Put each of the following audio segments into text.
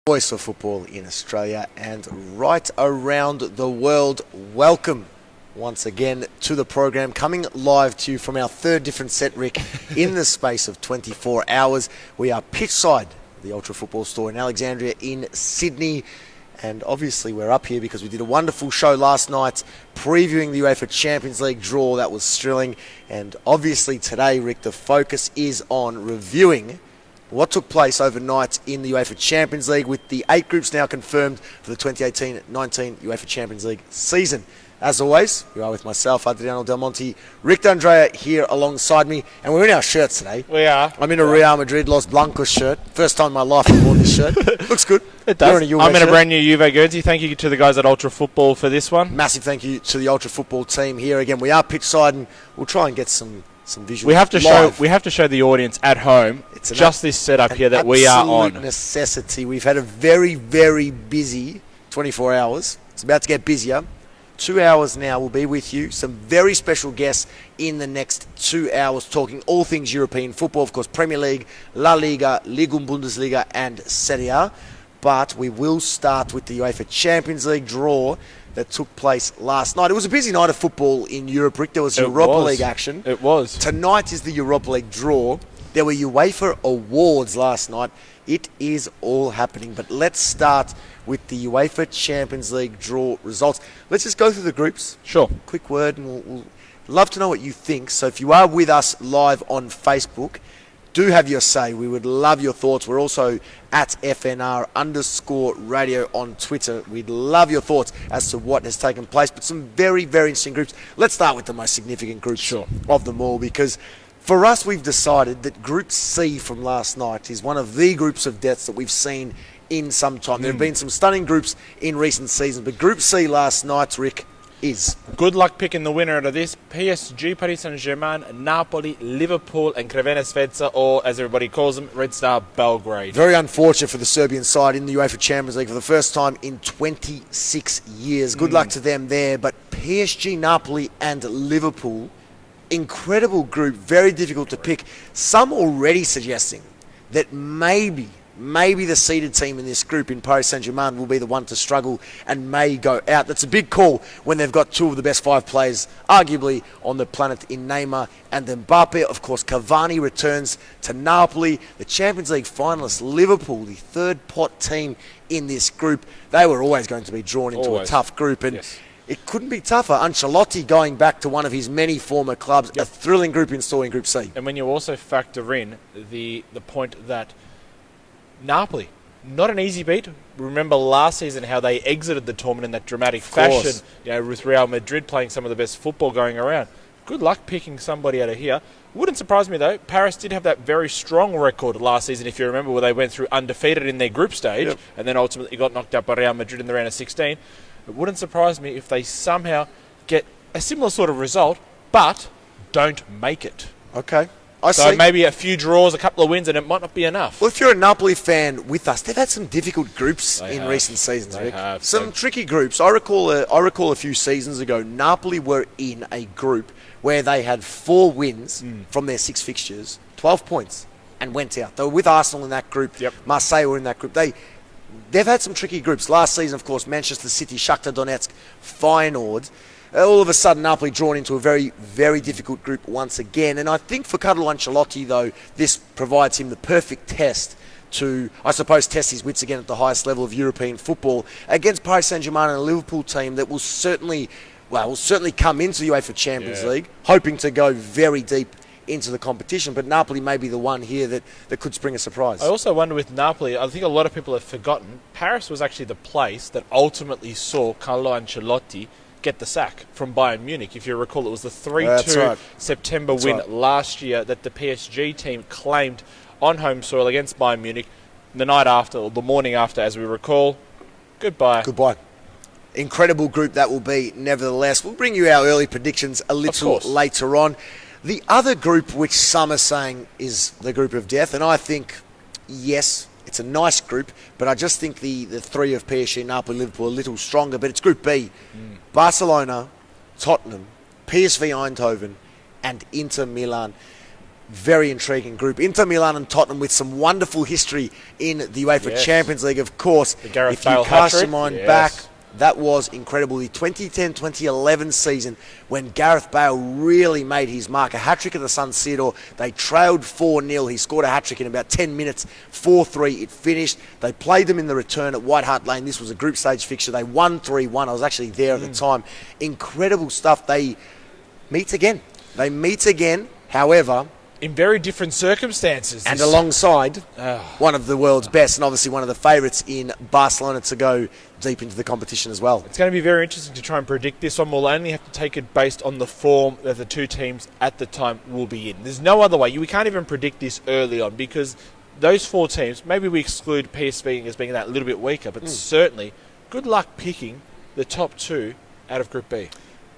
Voice of football in Australia and right around the world. Welcome once again to the program, coming live to you from our third different set, Rick, in the space of 24 hours. We are pitchside, the Ultra Football Store in Alexandria in Sydney. And obviously we're up here because we did a wonderful show last night previewing the UEFA Champions League draw. That was thrilling. And obviously today, Rick, the focus is on reviewing what took place overnight in the UEFA Champions League, with the 8 groups now confirmed for the 2018-19 UEFA Champions League season. As always, you are with myself, Adriano Del Monte, Rick D'Andrea here alongside me, and we're in our shirts today. We are. I'm in a Real Madrid Los Blancos shirt. First time in my life I've worn this shirt. Looks good. It does. I'm in a shirt. brand new Juve Guernsey. Thank you to the guys at Ultra Football for this one. Massive thank you to the Ultra Football team here. Again, we are pitchside, and we'll try and get some visuals. We have to show the audience at home just this setup here that we are on. Absolute necessity. We've had a very, very busy 24 hours. It's about to get busier. 2 hours now we'll be with you. Some very special guests in the next 2 hours, talking all things European football. Of course, Premier League, La Liga, Liga 1 Bundesliga and Serie A. But we will start with the UEFA Champions League draw that took place last night. It was a busy night of football in Europe, Rick. There was Europa League action. It was. Tonight is the Europa League draw. There were UEFA awards last night. It is all happening. But let's start with the UEFA Champions League draw results. Let's just go through the groups. Sure. Quick word, and we'll love to know what you think. So if you are with us live on Facebook, do have your say. We would love your thoughts. We're also at FNR_radio on Twitter. We'd love your thoughts as to what has taken place. But some very, very interesting groups. Let's start with the most significant groups of them all, because for us, we've decided that Group C from last night is one of the groups of deaths that we've seen in some time. There have been some stunning groups in recent seasons, but Group C last night, Rick, is. Good luck picking the winner out of this. PSG, Paris Saint-Germain, Napoli, Liverpool and Crvena Zvezda, or as everybody calls them, Red Star Belgrade. Very unfortunate for the Serbian side in the UEFA Champions League for the first time in 26 years. Good luck to them there. But PSG, Napoli and Liverpool, incredible group, very difficult to pick. Some already suggesting that maybe the seeded team in this group in Paris Saint-Germain will be the one to struggle and may go out. That's a big call when they've got 2 of the best 5 players, arguably, on the planet in Neymar and Mbappe. Of course, Cavani returns to Napoli. The Champions League finalists, Liverpool, the third pot team in this group. They were always going to be drawn into a tough group, and it couldn't be tougher. Ancelotti going back to one of his many former clubs, a thrilling group in store in Group C. And when you also factor in the point that Napoli, not an easy beat. Remember last season how they exited the tournament in that dramatic fashion, with Real Madrid playing some of the best football going around. Good luck picking somebody out of here. Wouldn't surprise me though. Paris did have that very strong record last season, if you remember, where they went through undefeated in their group stage and then ultimately got knocked out by Real Madrid in the round of 16. It wouldn't surprise me if they somehow get a similar sort of result, but don't make it. Okay. So maybe a few draws, a couple of wins, and it might not be enough. Well, if you're a Napoli fan with us, they've had some difficult groups in recent seasons, Rick. Some tricky groups. I recall a few seasons ago, Napoli were in a group where they had 4 wins from their 6 fixtures, 12 points, and went out. They were with Arsenal in that group. Marseille were in that group. They've had some tricky groups. Last season, of course, Manchester City, Shakhtar Donetsk, Feyenoord. All of a sudden, Napoli drawn into a very, very difficult group once again. And I think for Carlo Ancelotti, though, this provides him the perfect test to, I suppose, test his wits again at the highest level of European football against Paris Saint-Germain and a Liverpool team that will certainly come into the UEFA Champions League, hoping to go very deep into the competition. But Napoli may be the one here that could spring a surprise. I also wonder with Napoli, I think a lot of people have forgotten, Paris was actually the place that ultimately saw Carlo Ancelotti get the sack from Bayern Munich. If you recall, it was the 3-2 September win last year that the PSG team claimed on home soil against Bayern Munich. The night after, or the morning after, as we recall, goodbye. Incredible group that will be, nevertheless. We'll bring you our early predictions a little later on. The other group, which some are saying is the group of death, and I think, yes, it's a nice group, but I just think the 3 of PSG, Napoli, Liverpool are a little stronger. But it's Group B. Barcelona, Tottenham, PSV Eindhoven, and Inter Milan. very intriguing group. Inter Milan and Tottenham with some wonderful history in the UEFA Champions League, of course. The Gareth if Bale you cast hat-trick. your mind back, that was incredible. The 2010-2011 season when Gareth Bale really made his mark. A hat-trick at the San Siro. They trailed 4-0. He scored a hat-trick in about 10 minutes. 4-3 it finished. They played them in the return at White Hart Lane. This was a group stage fixture. They won 3-1. I was actually there at the time. Incredible stuff. They meet again. However, in very different circumstances. And alongside one of the world's best, and obviously one of the favourites in Barcelona to go deep into the competition as well. It's going to be very interesting to try and predict this one. We'll only have to take it based on the form that the two teams at the time will be in. There's no other way. We can't even predict this early on because those four teams, maybe we exclude PSV as being that little bit weaker, but certainly good luck picking the top two out of Group B.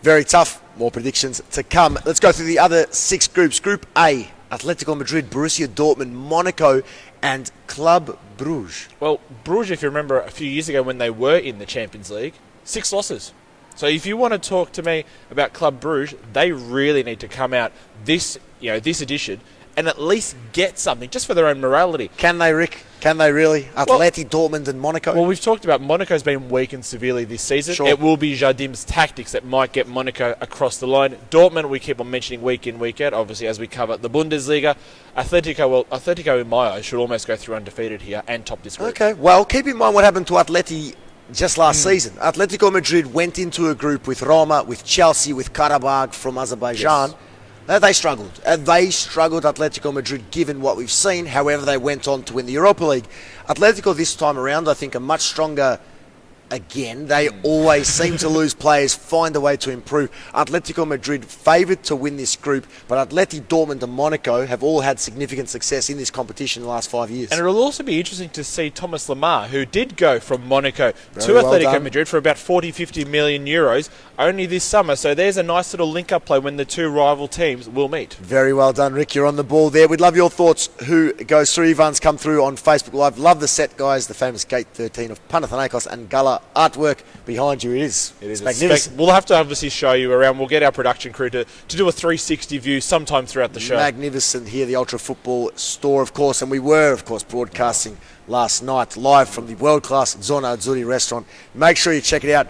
Very tough. More predictions to come. Let's go through the other 6 groups. Group A, Atletico Madrid, Borussia Dortmund, Monaco, and Club Brugge. Well, Brugge, if you remember a few years ago when they were in the Champions League, 6 losses. So if you want to talk to me about Club Brugge, they really need to come out this edition and at least get something just for their own morality. Can they, Rick? Can they really? Atleti, Dortmund and Monaco? Well, we've talked about Monaco's been weakened severely this season. Sure. It will be Jardim's tactics that might get Monaco across the line. Dortmund, we keep on mentioning week in, week out, obviously, as we cover the Bundesliga. Atletico, in my eyes, should almost go through undefeated here and top this group. Okay, well, keep in mind what happened to Atleti just last season. Atletico Madrid went into a group with Roma, with Chelsea, with Karabakh from Azerbaijan. Yes. They struggled. Atletico Madrid, given what we've seen. However, they went on to win the Europa League. Atletico this time around, I think, are much stronger again. They always seem to lose players, find a way to improve. Atletico Madrid favoured to win this group, but Atleti, Dortmund and Monaco have all had significant success in this competition in the last 5 years. And it'll also be interesting to see Thomas Lemar, who did go from Monaco to well Atletico done. Madrid for about 40-50 million euros only this summer. So there's a nice little link-up play when the two rival teams will meet. Very well done, Rick. You're on the ball there. We'd love your thoughts. Who goes through? Ivan's come through on Facebook Live. Love the set, guys. The famous Gate 13 of Panathinaikos and Gala artwork behind you. It is magnificent. We'll have to obviously show you around. We'll get our production crew to do a 360 view sometime throughout the show. Magnificent here, the Ultra Football store, of course. And we were, of course, broadcasting last night live from the world-class Zona Azzurri restaurant. Make sure you check it out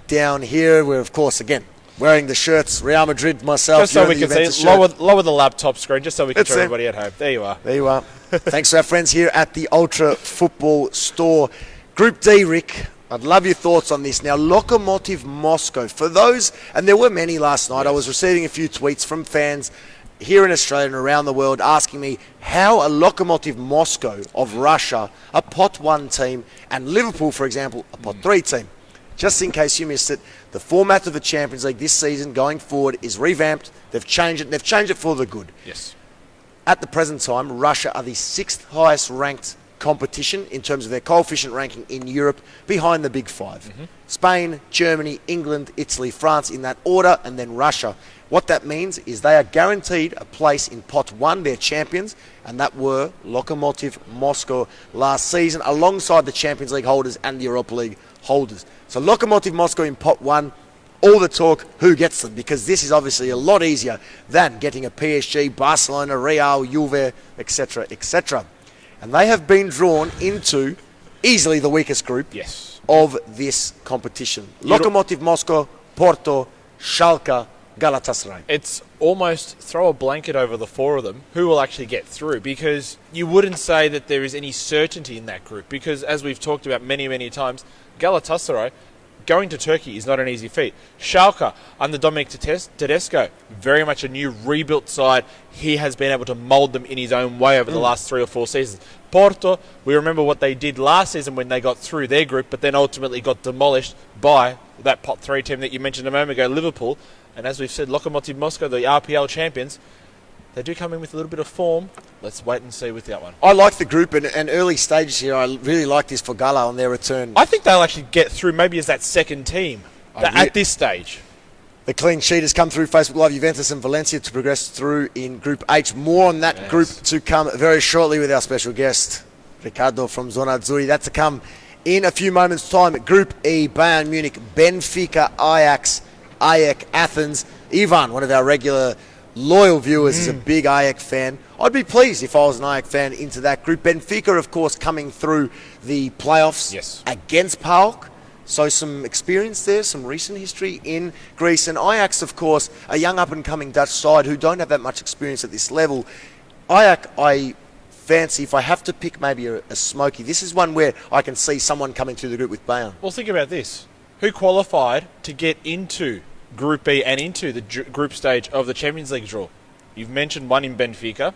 down here. We're, of course, again, wearing the shirts. Real Madrid, myself. Just so we can see. Lower the laptop screen just so we can show everybody at home. There you are. There you are. Thanks to our friends here at the Ultra Football store. Group D, Rick. I'd love your thoughts on this. Now, Lokomotiv Moscow. For those, and there were many last night, I was receiving a few tweets from fans here in Australia and around the world asking me how a Lokomotiv Moscow of Russia, a pot 1 team, and Liverpool, for example, a pot 3 team. Just in case you missed it, the format of the Champions League this season going forward is revamped. They've changed it. They've changed it for the good. Yes. At the present time, Russia are the 6th highest ranked competition in terms of their coefficient ranking in Europe, behind the big 5. Spain, Germany, England, Italy, France in that order, and then Russia. What that means is they are guaranteed a place in pot 1, their champions, and that were Lokomotiv Moscow last season, alongside the Champions League holders and the Europa League holders. So Lokomotiv Moscow in pot 1, all the talk, who gets them? Because this is obviously a lot easier than getting a PSG, Barcelona, Real, Juve, etc., etc. And they have been drawn into easily the weakest group of this competition. Lokomotiv Moscow, Porto, Schalke, Galatasaray. It's almost throw a blanket over the 4 of them who will actually get through, because you wouldn't say that there is any certainty in that group, because as we've talked about many, many times, Galatasaray going to Turkey is not an easy feat. Schalke, under Dominic Tedesco, very much a new rebuilt side. He has been able to mould them in his own way over the last 3 or 4 seasons. Porto, we remember what they did last season when they got through their group, but then ultimately got demolished by that pot 3 team that you mentioned a moment ago, Liverpool. And as we've said, Lokomotiv Moscow, the RPL champions, they do come in with a little bit of form. Let's wait and see with that one. I like the group and early stages here. I really like this for Gala on their return. I think they'll actually get through maybe as that second team at this stage. The clean sheet has come through Facebook Live. Juventus and Valencia to progress through in Group H. More on that group to come very shortly with our special guest, Ricardo from Zona Azzurri. That's to come in a few moments' time. Group E, Bayern Munich, Benfica, Ajax, AEK Athens. Ivan, one of our regular loyal viewers, is a big AEK fan. I'd be pleased if I was an Ajax fan into that group. Benfica, of course, coming through the playoffs against PAOK. So some experience there, some recent history in Greece. And Ajax, of course, a young up-and-coming Dutch side who don't have that much experience at this level. Ajax, I fancy, if I have to pick maybe a smoky, this is one where I can see someone coming through the group with Bayern. Well, think about this. Who qualified to get into Group B and into the group stage of the Champions League draw? You've mentioned one in Benfica.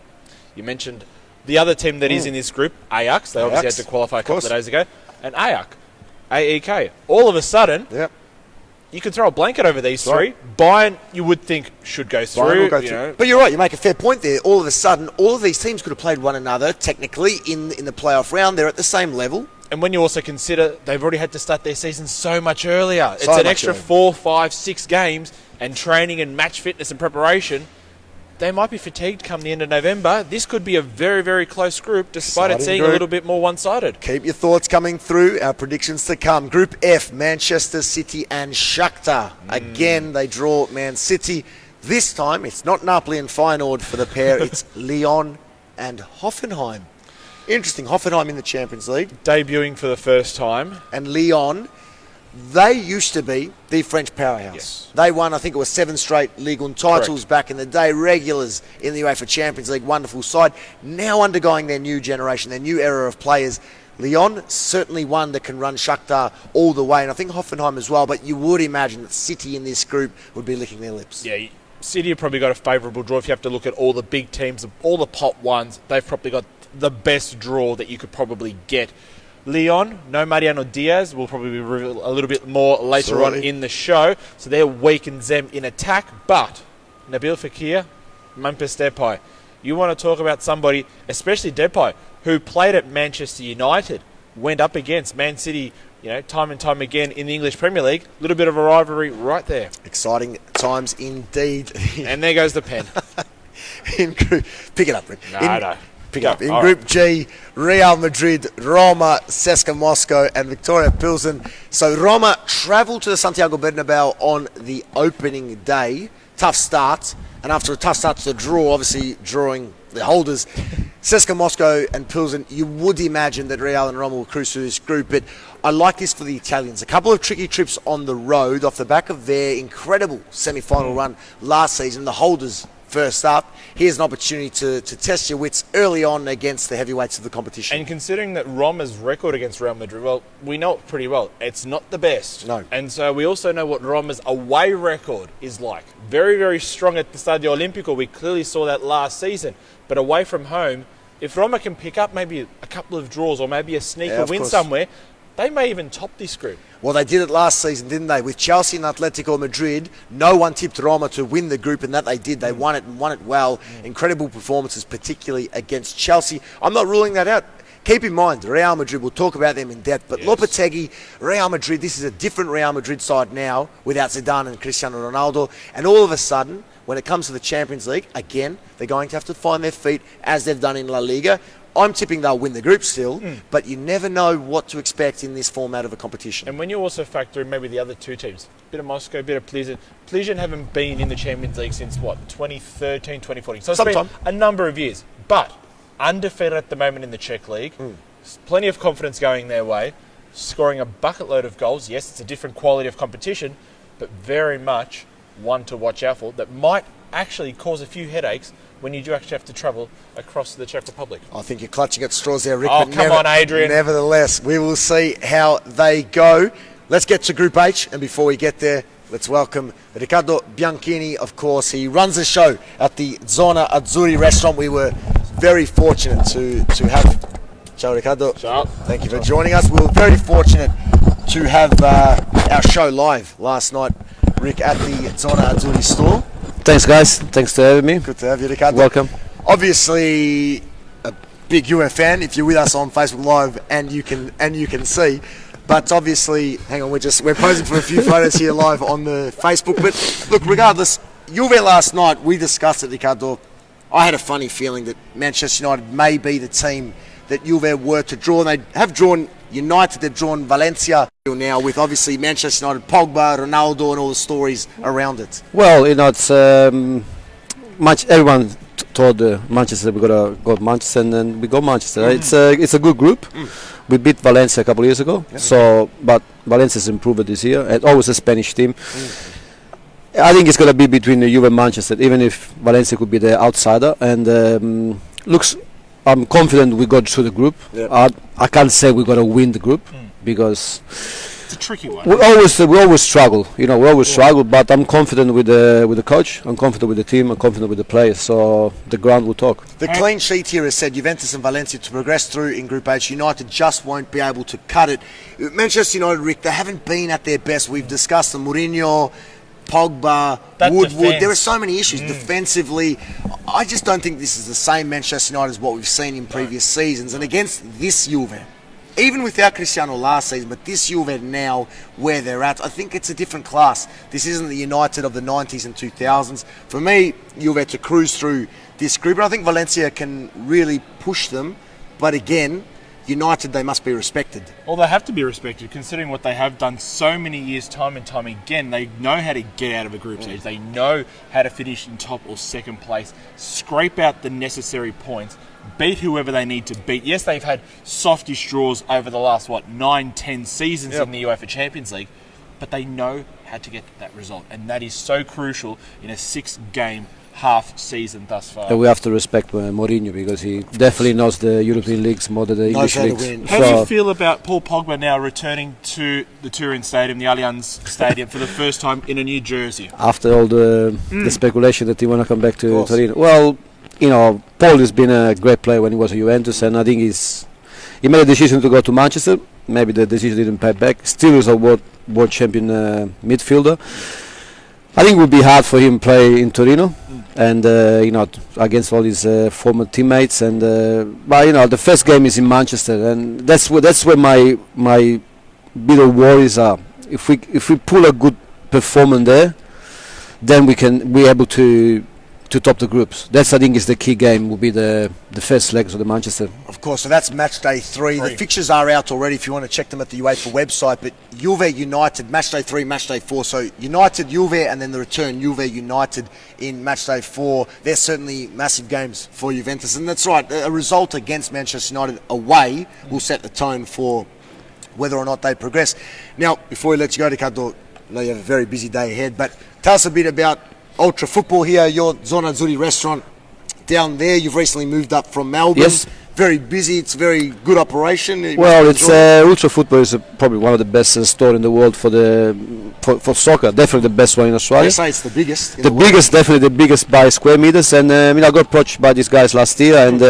You mentioned the other team that is in this group, Ajax. They obviously had to qualify a couple of days ago. And Ajax, AEK. All of a sudden, you can throw a blanket over these three. Bayern, you would think, should go through. But you're right, you make a fair point there. All of a sudden, all of these teams could have played one another, technically, in the playoff round. They're at the same level. And when you also consider they've already had to start their season so much earlier. It's an extra 4, 5, 6 games and training and match fitness and preparation. They might be fatigued come the end of November. This could be a very, very close group, despite it seeming a little bit more one-sided. Keep your thoughts coming through. Our predictions to come. Group F, Manchester City and Shakhtar. Again, they draw Man City. This time, it's not Napoli and Feyenoord for the pair. It's Lyon and Hoffenheim. Interesting. Hoffenheim in the Champions League. Debuting for the first time. And Lyon, they used to be the French powerhouse. Yes. They won, I think it was 7 straight Ligue 1 titles back in the day. Regulars in the UEFA Champions League. Wonderful side. Now undergoing their new generation, their new era of players. Lyon, certainly one that can run Shakhtar all the way. And I think Hoffenheim as well. But you would imagine that City in this group would be licking their lips. Yeah, City have probably got a favourable draw. If you have to look at all the big teams, all the pot ones, they've probably got the best draw that you could probably get. Lyon, no Mariano Diaz, will probably be revealed a little bit more later on in the show. So that weakens them in attack. But Nabil Fekir, Memphis Depay. You want to talk about somebody, especially Depay, who played at Manchester United, went up against Man City, time and time again in the English Premier League. A little bit of a rivalry right there. Exciting times indeed. And there goes the pen. Pick it up, Rick. No. Pick up. In Group G, Real Madrid, Roma, CSKA Moscow, and Victoria Pilsen. So Roma travelled to the Santiago Bernabeu on the opening day. Tough start. And after a tough start to the draw, obviously drawing the holders, CSKA Moscow and Pilsen, you would imagine that Real and Roma will cruise through this group. But I like this for the Italians. A couple of tricky trips on the road off the back of their incredible semi-final run last season. The holders first up. Here's an opportunity to test your wits early on against the heavyweights of the competition. And considering that Roma's record against Real Madrid, well, we know it pretty well. It's not the best. No. And so we also know what Roma's away record is like. Very, very strong at the Stadio Olimpico. We clearly saw that last season. But away from home, if Roma can pick up maybe a couple of draws or maybe a sneaker win somewhere, they may even top this group. Well, they did it last season, didn't they? With Chelsea and Atletico Madrid, no one tipped Roma to win the group, and that they did. They won it and won it well. Incredible performances, particularly against Chelsea. I'm not ruling that out. Keep in mind, Real Madrid, we'll talk about them in depth, but Lopetegui, Real Madrid, this is a different Real Madrid side now without Zidane and Cristiano Ronaldo, and all of a sudden, when it comes to the Champions League, again, they're going to have to find their feet as they've done in La Liga. I'm tipping they'll win the group still, but you never know what to expect in this format of a competition. And when you also factor in maybe the other two teams, a bit of Moscow, a bit of Plzeň. Plzeň haven't been in the Champions League since, 2013, 2014. So it's been a number of years. But undefeated at the moment in the Czech League, plenty of confidence going their way, scoring a bucket load of goals. Yes, it's a different quality of competition, but very much one to watch out for that might actually cause a few headaches when you do actually have to travel across the Czech Republic. I think you're clutching at straws there, Rick. Oh, come on, Adrian. Nevertheless, we will see how they go. Let's get to Group H, and before we get there, let's welcome Riccardo Bianchini, of course. He runs the show at the Zona Azzurri restaurant. We were very fortunate to have... Ciao, Riccardo. Ciao. Thank you for joining us. We were very fortunate to have our show live last night, Rick, at the Zona Azzurri store. Thanks, guys. Thanks for having me. Good to have you, Riccardo. Welcome. Obviously, a big UF fan. If you're with us on Facebook Live, and you can see, but obviously, hang on, we're posing for a few photos here live on the Facebook. But look, regardless, Juve last night we discussed it, Riccardo. I had a funny feeling that Manchester United may be the team that Juve were to draw. And they have drawn United, they've drawn Valencia now with obviously Manchester United, Pogba, Ronaldo and all the stories around it. Well, it's everyone told Manchester we gotta go to Manchester, and then we go Manchester. It's a good group. We beat Valencia a couple of years ago, but Valencia's improved this year, and always a Spanish team. I think it's gonna be between Juve and Manchester, even if Valencia could be the outsider. And I'm confident we got through the group. I can't say we're gonna win the group because it's a tricky one. We always struggle. We always struggle. But I'm confident with the coach. I'm confident with the team. I'm confident with the players. So the ground will talk. The clean sheet here has said Juventus and Valencia to progress through in Group H. United just won't be able to cut it. Manchester United, Rick, they haven't been at their best. We've discussed the Mourinho, Pogba, Woodward. Defense. There are so many issues defensively. I just don't think this is the same Manchester United as what we've seen in previous seasons. And against this Juve, even without Cristiano last season, but this Juve now, where they're at, I think it's a different class. This isn't the United of the 90s and 2000s. For me, Juve to cruise through this group, and I think Valencia can really push them. But again, United, they must be respected. Well, they have to be respected, considering what they have done so many years, time and time again. They know how to get out of a group stage. They know how to finish in top or second place, scrape out the necessary points, beat whoever they need to beat. Yes, they've had softish draws over the last, 9-10 seasons in the UEFA Champions League, but they know how to get that result, and that is so crucial in a 6-game half season thus far. And we have to respect Mourinho because he definitely knows the European leagues more than the English leagues. How do you feel about Paul Pogba now returning to the Turin Stadium, the Allianz Stadium, for the first time in a new jersey? After all the speculation that he want to come back to Torino. Well, Paul has been a great player when he was at Juventus, and I think he made a decision to go to Manchester. Maybe the decision didn't pay back. Still is a world champion midfielder. I think it would be hard for him to play in Torino, and against all his former teammates. And but the first game is in Manchester, and that's where my bit of worries are. If we pull a good performance there, then we can be able to top the groups. That's, I think, is the key game. Will be the first legs of the Manchester. Of course, so that's match day 3. The fixtures are out already if you want to check them at the UEFA website. But Juve United, match day 3, match day 4. So United, Juve, and then the return Juve United in match day 4. They're certainly massive games for Juventus, and that's right. A result against Manchester United away will set the tone for whether or not they progress. Now, before we let you go, Riccardo, I know you have a very busy day ahead, but tell us a bit about Ultra Football here, your Zona Azzurri restaurant down there. You've recently moved up from Melbourne. Yes. Very busy. It's a very good operation. Well, it's Ultra Football is probably one of the best store in the world for soccer. Definitely the best one in Australia. I say it's the biggest. Definitely the biggest by square meters. And I got approached by these guys last year, and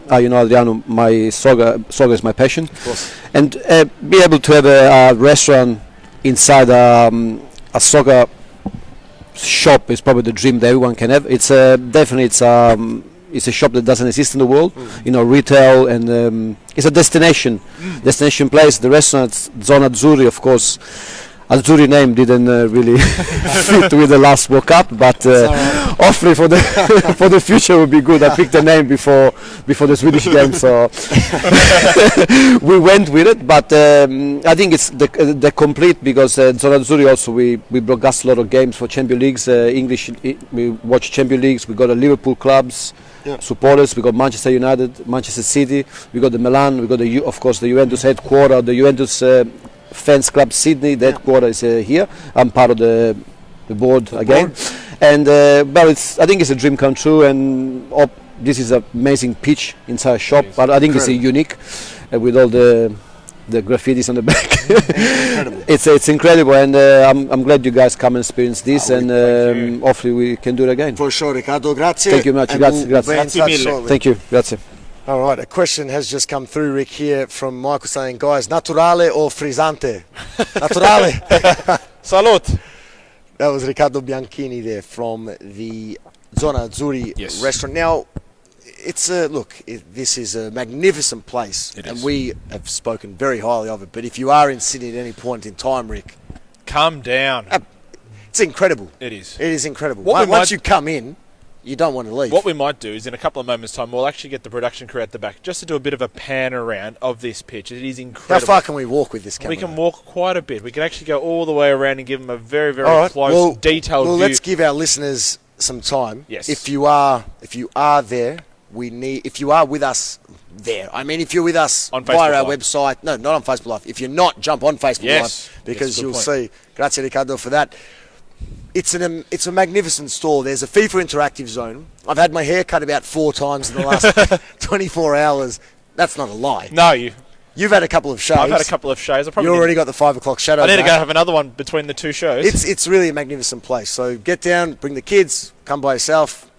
Adriano, my soccer is my passion. Of course. And be able to have a restaurant inside a soccer shop is probably the dream that everyone can have. It's definitely it's a shop that doesn't exist in the world. Retail, and it's a destination place. The restaurant Zona Azzurri, of course. Azzurri name didn't really fit with the last World Cup, but hopefully for the future would be good. I picked the name before the Swedish game, so we went with it. But I think it's the complete, because Zona Azzurri also we broadcast a lot of games for Champions Leagues, English. We watch Champions Leagues. We got the Liverpool clubs. Supporters. We got Manchester United, Manchester City. We got the Milan. We got of course the Juventus headquarters, the Juventus Fans Club Sydney. The headquarters is here. I'm part of the board again, and I think it's a dream come true. And this is an amazing pitch inside a shop, but I think it's unique with all the graffitis on the back. Incredible. It's incredible, and I'm glad you guys come and experience this, and hopefully we can do it again. For sure, Riccardo. Grazie. Thank you much. Grazie. Thank you. Grazie. All right, a question has just come through, Rick, here from Michael saying, guys, naturale or frizzante? Naturale. Salute. That was Riccardo Bianchini there from the Zona Azzurri restaurant. Now, this is a magnificent place, and we have spoken very highly of it. But if you are in Sydney at any point in time, Rick, come down. It's incredible. It is. It is incredible. Once you come in, you don't want to leave. What we might do is in a couple of moments' time, we'll actually get the production crew at the back just to do a bit of a pan around of this pitch. It is incredible. How far can we walk with this camera? We can walk quite a bit. We can actually go all the way around and give them a very, very close, detailed view. Let's give our listeners some time, Yes. if you are there, if you are with us there. I mean, if you're with us On via Facebook our Live. website, no, not on Facebook Live. If you're not, jump on Facebook Yes. Live because Yes, good you'll point. see. Grazie Ricardo for that. It's a magnificent store. There's a FIFA interactive zone. I've had my hair cut about 4 times in the last 24 hours. That's not a lie. No, You've had a couple of shaves. I've had a couple of shows. You already got the 5 o'clock shadow. I need to back. go have another one between the 2 shows. It's really a magnificent place. So get down, bring the kids, come by yourself,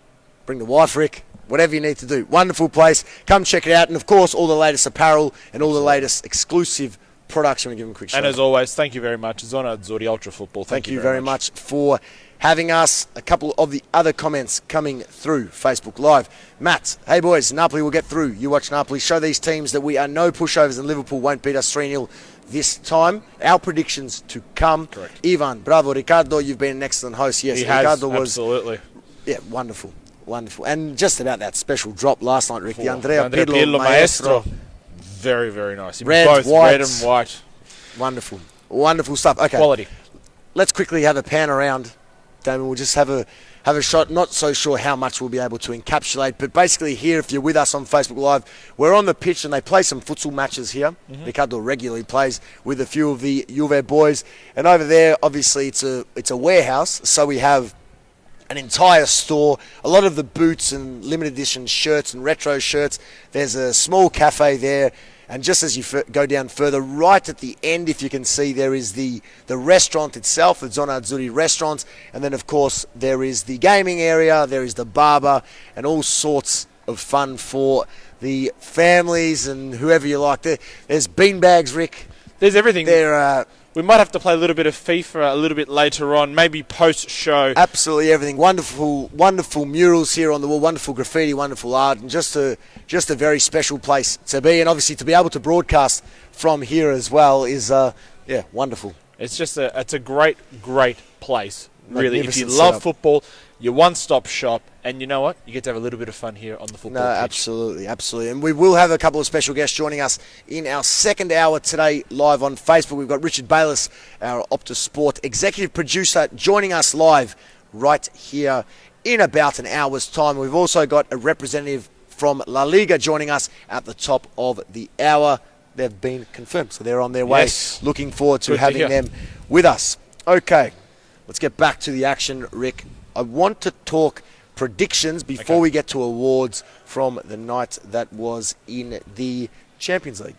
bring the wife, Rick, whatever you need to do. Wonderful place. Come check it out. And, of course, all the latest apparel and all the latest exclusive products. I'm going to give them a quick shout and as always, thank you very much. Zona Azzurri Ultra Football. Thank you very much for having us. A couple of the other comments coming through Facebook Live. Matt, hey boys, Napoli will get through. You watch Napoli. Show these teams that we are no pushovers and Liverpool won't beat us 3-0 this time. Our predictions to come. Correct. Ivan, bravo. Ricardo, you've been an excellent host. Yes, He has, Ricardo was absolutely. yeah, wonderful. Wonderful. And just about that special drop last night, Rick. The Andrea Andrea Pirlo Maestro. Very, very nice. In Red, both white. red and white. Wonderful. Wonderful stuff. Okay. Quality. Let's quickly have a pan around, Damon. We'll just have a shot. Not so sure how much we'll be able to encapsulate, but basically here, if you're with us on Facebook Live, we're on the pitch and they play some futsal matches here. Ricardo regularly plays with a few of the Juve boys, and over there, obviously, it's a warehouse, so we have an entire store, a lot of the boots and limited edition shirts and retro shirts. There's a small cafe there. And just as you go down further, right at the end, if you can see, there is the restaurant itself, the Zona Azzurri restaurant. And then, of course, there is the gaming area, there is the barber, and all sorts of fun for the families and whoever you like. There's beanbags, Rick. There's everything. There We might have to play a little bit of FIFA a little bit later on, maybe post-show. absolutely everything. Wonderful, wonderful murals here on the wall, wonderful graffiti, wonderful art, and just a very special place to be. And obviously to be able to broadcast from here as well is, wonderful. It's just it's a great, great place. Really, if you Magnificent love setup. football, your one-stop shop, and you know what? You get to have a little bit of fun here on the football No, pitch. absolutely, absolutely. And we will have a couple of special guests joining us in our second hour today live on Facebook. We've got Richard Bayless, our Optus Sport executive producer, joining us live right here in about an hour's time. We've also got a representative from La Liga joining us at the top of the hour. They've been confirmed, so they're on their way. Yes. Looking forward to Good to having hear. them with us. Okay, let's get back to the action, Rick. I want to talk predictions before Okay. we get to awards from the night that was in the Champions League.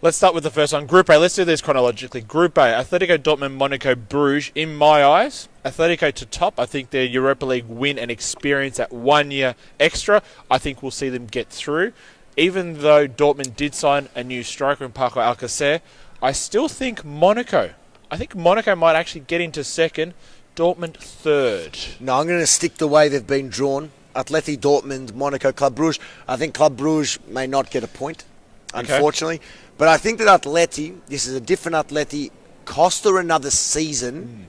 Let's start with the first one. Group A. Let's do this chronologically. Group A. Atletico Dortmund, Monaco, Bruges. In my eyes, Atletico to top. I think their Europa League win and experience at 1 year extra. I think we'll see them get through. Even though Dortmund did sign a new striker in Paco Alcacer, I still think Monaco. I think Monaco might actually get into second. Dortmund third. No, I'm going to stick the way they've been drawn. Atleti, Dortmund, Monaco, Club Brugge. I think Club Brugge may not get a point, unfortunately. But I think that Atleti, this is a different Atleti, Costa another season.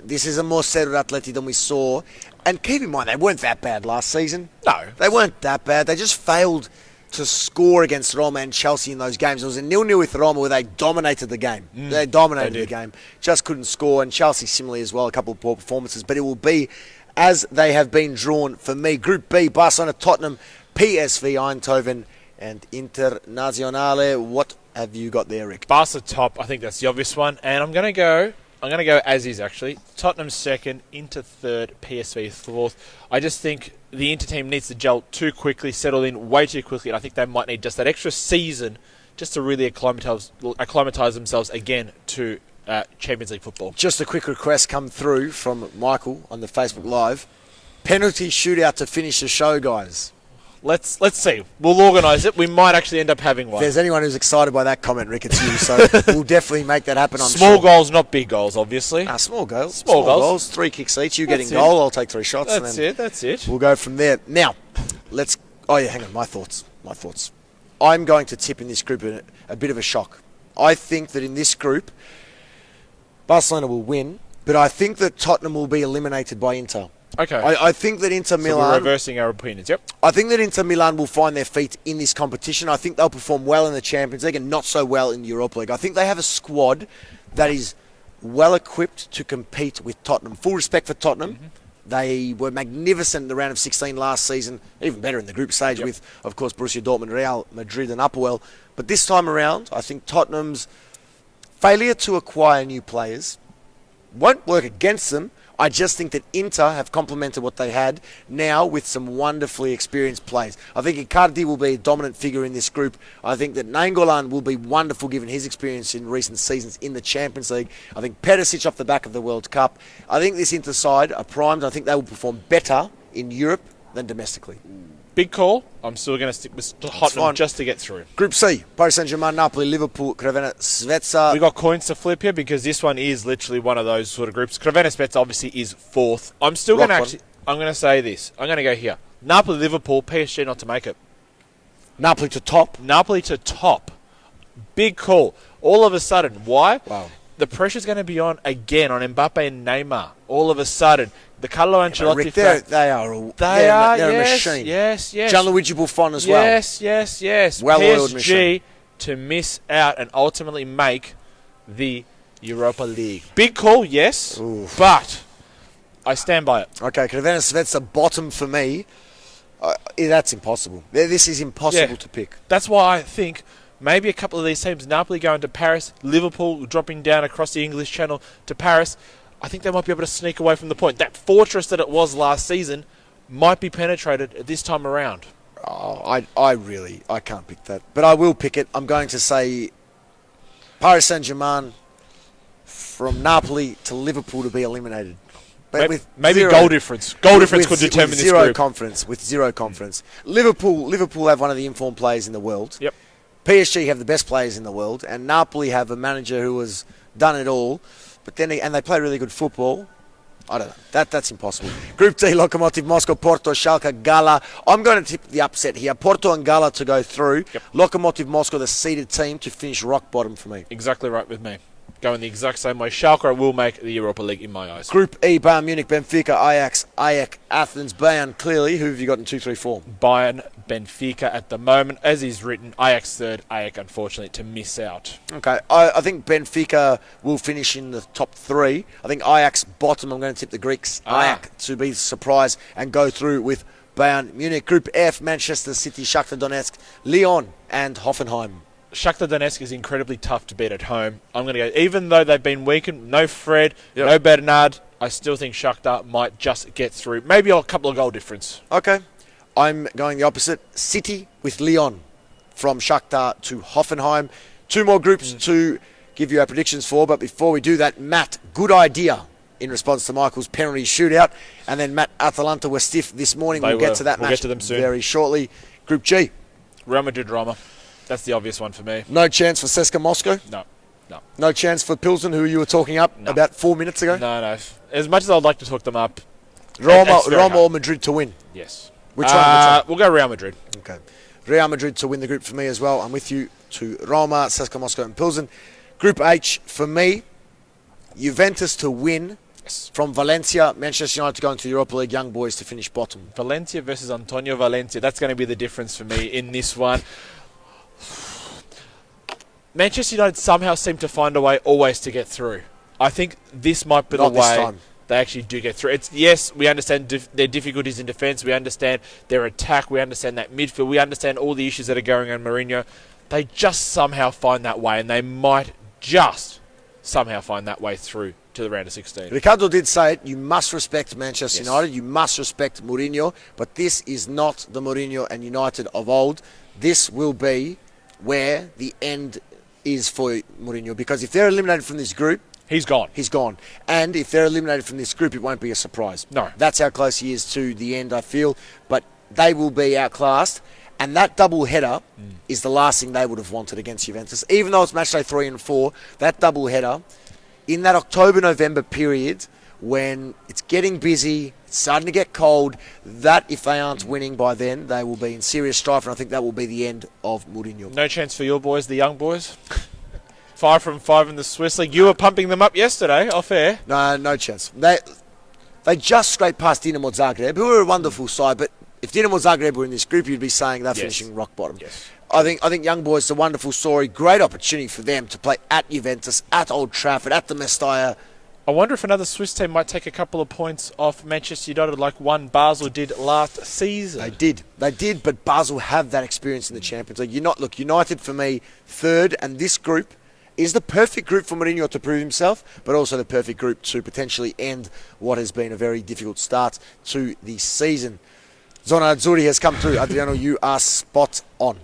This is a more settled Atleti than we saw. And keep in mind, they weren't that bad last season. No. They weren't that bad. They just failed to score against Roma and Chelsea in those games. It was a 0-0 with Roma where they dominated the game. They dominated They the did. game. Just couldn't score. And Chelsea similarly as well, a couple of poor performances. But it will be as they have been drawn for me. Group B, Barcelona, Tottenham, PSV Eindhoven, and Internazionale. What have you got there, Rick? Barca top. I think that's the obvious one. And I'm going to go as is, actually. Tottenham second, Inter third, PSV fourth. I just think the Inter team needs to gel too quickly, settle in way too quickly, and I think they might need just that extra season just to really acclimatise themselves again to Champions League football. Just a quick request come through from Michael on the Facebook Live. Penalty shootout to finish the show, guys. Let's see. We'll organise it. We might actually end up having If one. there's anyone who's excited by that comment, Rick, it's you. So we'll definitely make that happen. I'm Small sure. goals, not big goals, obviously. Small goals. Small goals. 3 kicks each. You That's getting it. goal, I'll take 3 shots. That's and then it. That's it. We'll go from there. Now, oh yeah, hang on. My thoughts. I'm going to tip in this group a bit of a shock. I think that in this group, Barcelona will win, but I think that Tottenham will be eliminated by Inter. Okay. I think that Inter So we're Milan... reversing our opinions. Yep. I think that Inter Milan will find their feet in this competition. I think they'll perform well in the Champions League and not so well in the Europa League. I think they have a squad that is well equipped to compete with Tottenham. Full respect for Tottenham, They were magnificent in the round of 16 last season, even better in the group stage with, of course, Borussia Dortmund, Real Madrid and Upperwell. But this time around, I think Tottenham's failure to acquire new players won't work against them. I just think that Inter have complemented what they had now with some wonderfully experienced players. I think Icardi will be a dominant figure in this group. I think that Nainggolan will be wonderful given his experience in recent seasons in the Champions League. I think Perisic off the back of the World Cup. I think this Inter side are primed. I think they will perform better in Europe than domestically. Big call. I'm still going to stick with Tottenham just to get through. Group C, Paris Saint-Germain, Napoli, Liverpool, Crvena Zvezda. We got coins to flip here because this one is literally one of those sort of groups. Crvena Zvezda obviously is fourth. I'm still going to I'm going to say this. I'm going to go here. Napoli, Liverpool, PSG not to make it. Napoli to top. Napoli to top. Big call. All of a sudden. Why? Wow. The pressure's going to be on again on Mbappe and Neymar. All of a sudden. The Carlo Ancelotti Rick, they're a machine. Yes. Gianluigi Buffon as well. Yes. Well-oiled machine. PSG to miss out and ultimately make the Europa League. Big call, yes, but I stand by it. Okay, Crvena Zvezda bottom for me. That's impossible. This is impossible to pick. That's why I think maybe a couple of these teams, Napoli going to Paris, Liverpool dropping down across the English Channel to Paris, I think they might be able to sneak away from the point. That fortress that it was last season might be penetrated this time around. I can't pick that. But I will pick it. I'm going to say Paris Saint-Germain from Napoli to Liverpool to be eliminated. But maybe goal difference. Goal difference could determine this group. With zero confidence. Liverpool have one of the informed players in the world. Yep. PSG have the best players in the world. And Napoli have a manager who has done it all. But then they play really good football. I don't know. That's impossible. Group D, Lokomotiv Moscow, Porto, Schalke, Gala. I'm going to tip the upset here. Porto and Gala to go through. Yep. Lokomotiv Moscow, the seeded team, to finish rock bottom for me. Exactly right with me. Going the exact same way. Schalke will make the Europa League in my eyes. Group E, Bayern Munich, Benfica, Ajax, AEK, Athens, Bayern. Clearly, who have you got in 2, 3, 4? Bayern, Benfica at the moment. As is written, Ajax third, AEK unfortunately to miss out. Okay, I think Benfica will finish in the top 3. I think Ajax bottom. I'm going to tip the Greeks. AEK to be surprised and go through with Bayern Munich. Group F, Manchester City, Shakhtar Donetsk, Lyon and Hoffenheim. Shakhtar Donetsk is incredibly tough to beat at home. I'm going to go, even though they've been weakened, no Fred, no Bernard, I still think Shakhtar might just get through. Maybe a couple of goal difference. Okay. I'm going the opposite. City with Lyon from Shakhtar to Hoffenheim. 2 more groups to give you our predictions for, but before we do that, Matt, good idea in response to Michael's penalty shootout. And then Matt, Atalanta were stiff this morning. We'll get to that match get to them soon. Very shortly. Group G. Real Madrid, Roma. That's the obvious one for me. No chance for CSKA Moscow? No. No chance for Pilsen, who you were talking up about 4 minutes ago? No. As much as I'd like to talk them up. Roma or Madrid to win? Yes. Which one? We'll go Real Madrid. Okay. Real Madrid to win the group for me as well. I'm with you to Roma, CSKA Moscow and Pilsen. Group H for me, Juventus to win from Valencia, Manchester United to go into the Europa League, Young Boys to finish bottom. Valencia versus Antonio Valencia. That's going to be the difference for me in this one. Manchester United somehow seem to find a way always to get through. I think this might be the way they actually do get through. Yes, we understand their difficulties in defence. We understand their attack. We understand that midfield. We understand all the issues that are going on in Mourinho. They just somehow find that way, and they might just somehow find that way through to the round of 16. Ricardo did say it. You must respect Manchester United. You must respect Mourinho. But this is not the Mourinho and United of old. This will be where the end is for Mourinho, because if they're eliminated from this group, he's gone. And if they're eliminated from this group, it won't be a surprise. No. That's how close he is to the end, I feel. But they will be outclassed, and that double header is the last thing they would have wanted against Juventus. Even though it's match day 3 and 4, that double header in that October-November period when it's getting busy, it's starting to get cold, that if they aren't winning by then, they will be in serious strife, and I think that will be the end of Mourinho. No chance for your boys, the young boys? 5 from 5 in the Swiss League. You were pumping them up yesterday, off air. No chance. They just scraped past Dinamo Zagreb, who are a wonderful side, but if Dinamo Zagreb were in this group, you'd be saying they're finishing rock bottom. Yes. I think Young Boys is a wonderful story. Great opportunity for them to play at Juventus, at Old Trafford, at the Mestalla, I wonder if another Swiss team might take a couple of points off Manchester United like one Basel did last season. They did, but Basel have that experience in the Champions League. Look, United for me, third, and this group is the perfect group for Mourinho to prove himself, but also the perfect group to potentially end what has been a very difficult start to the season. Zona Azzurri has come through. Adriano, you are spot on.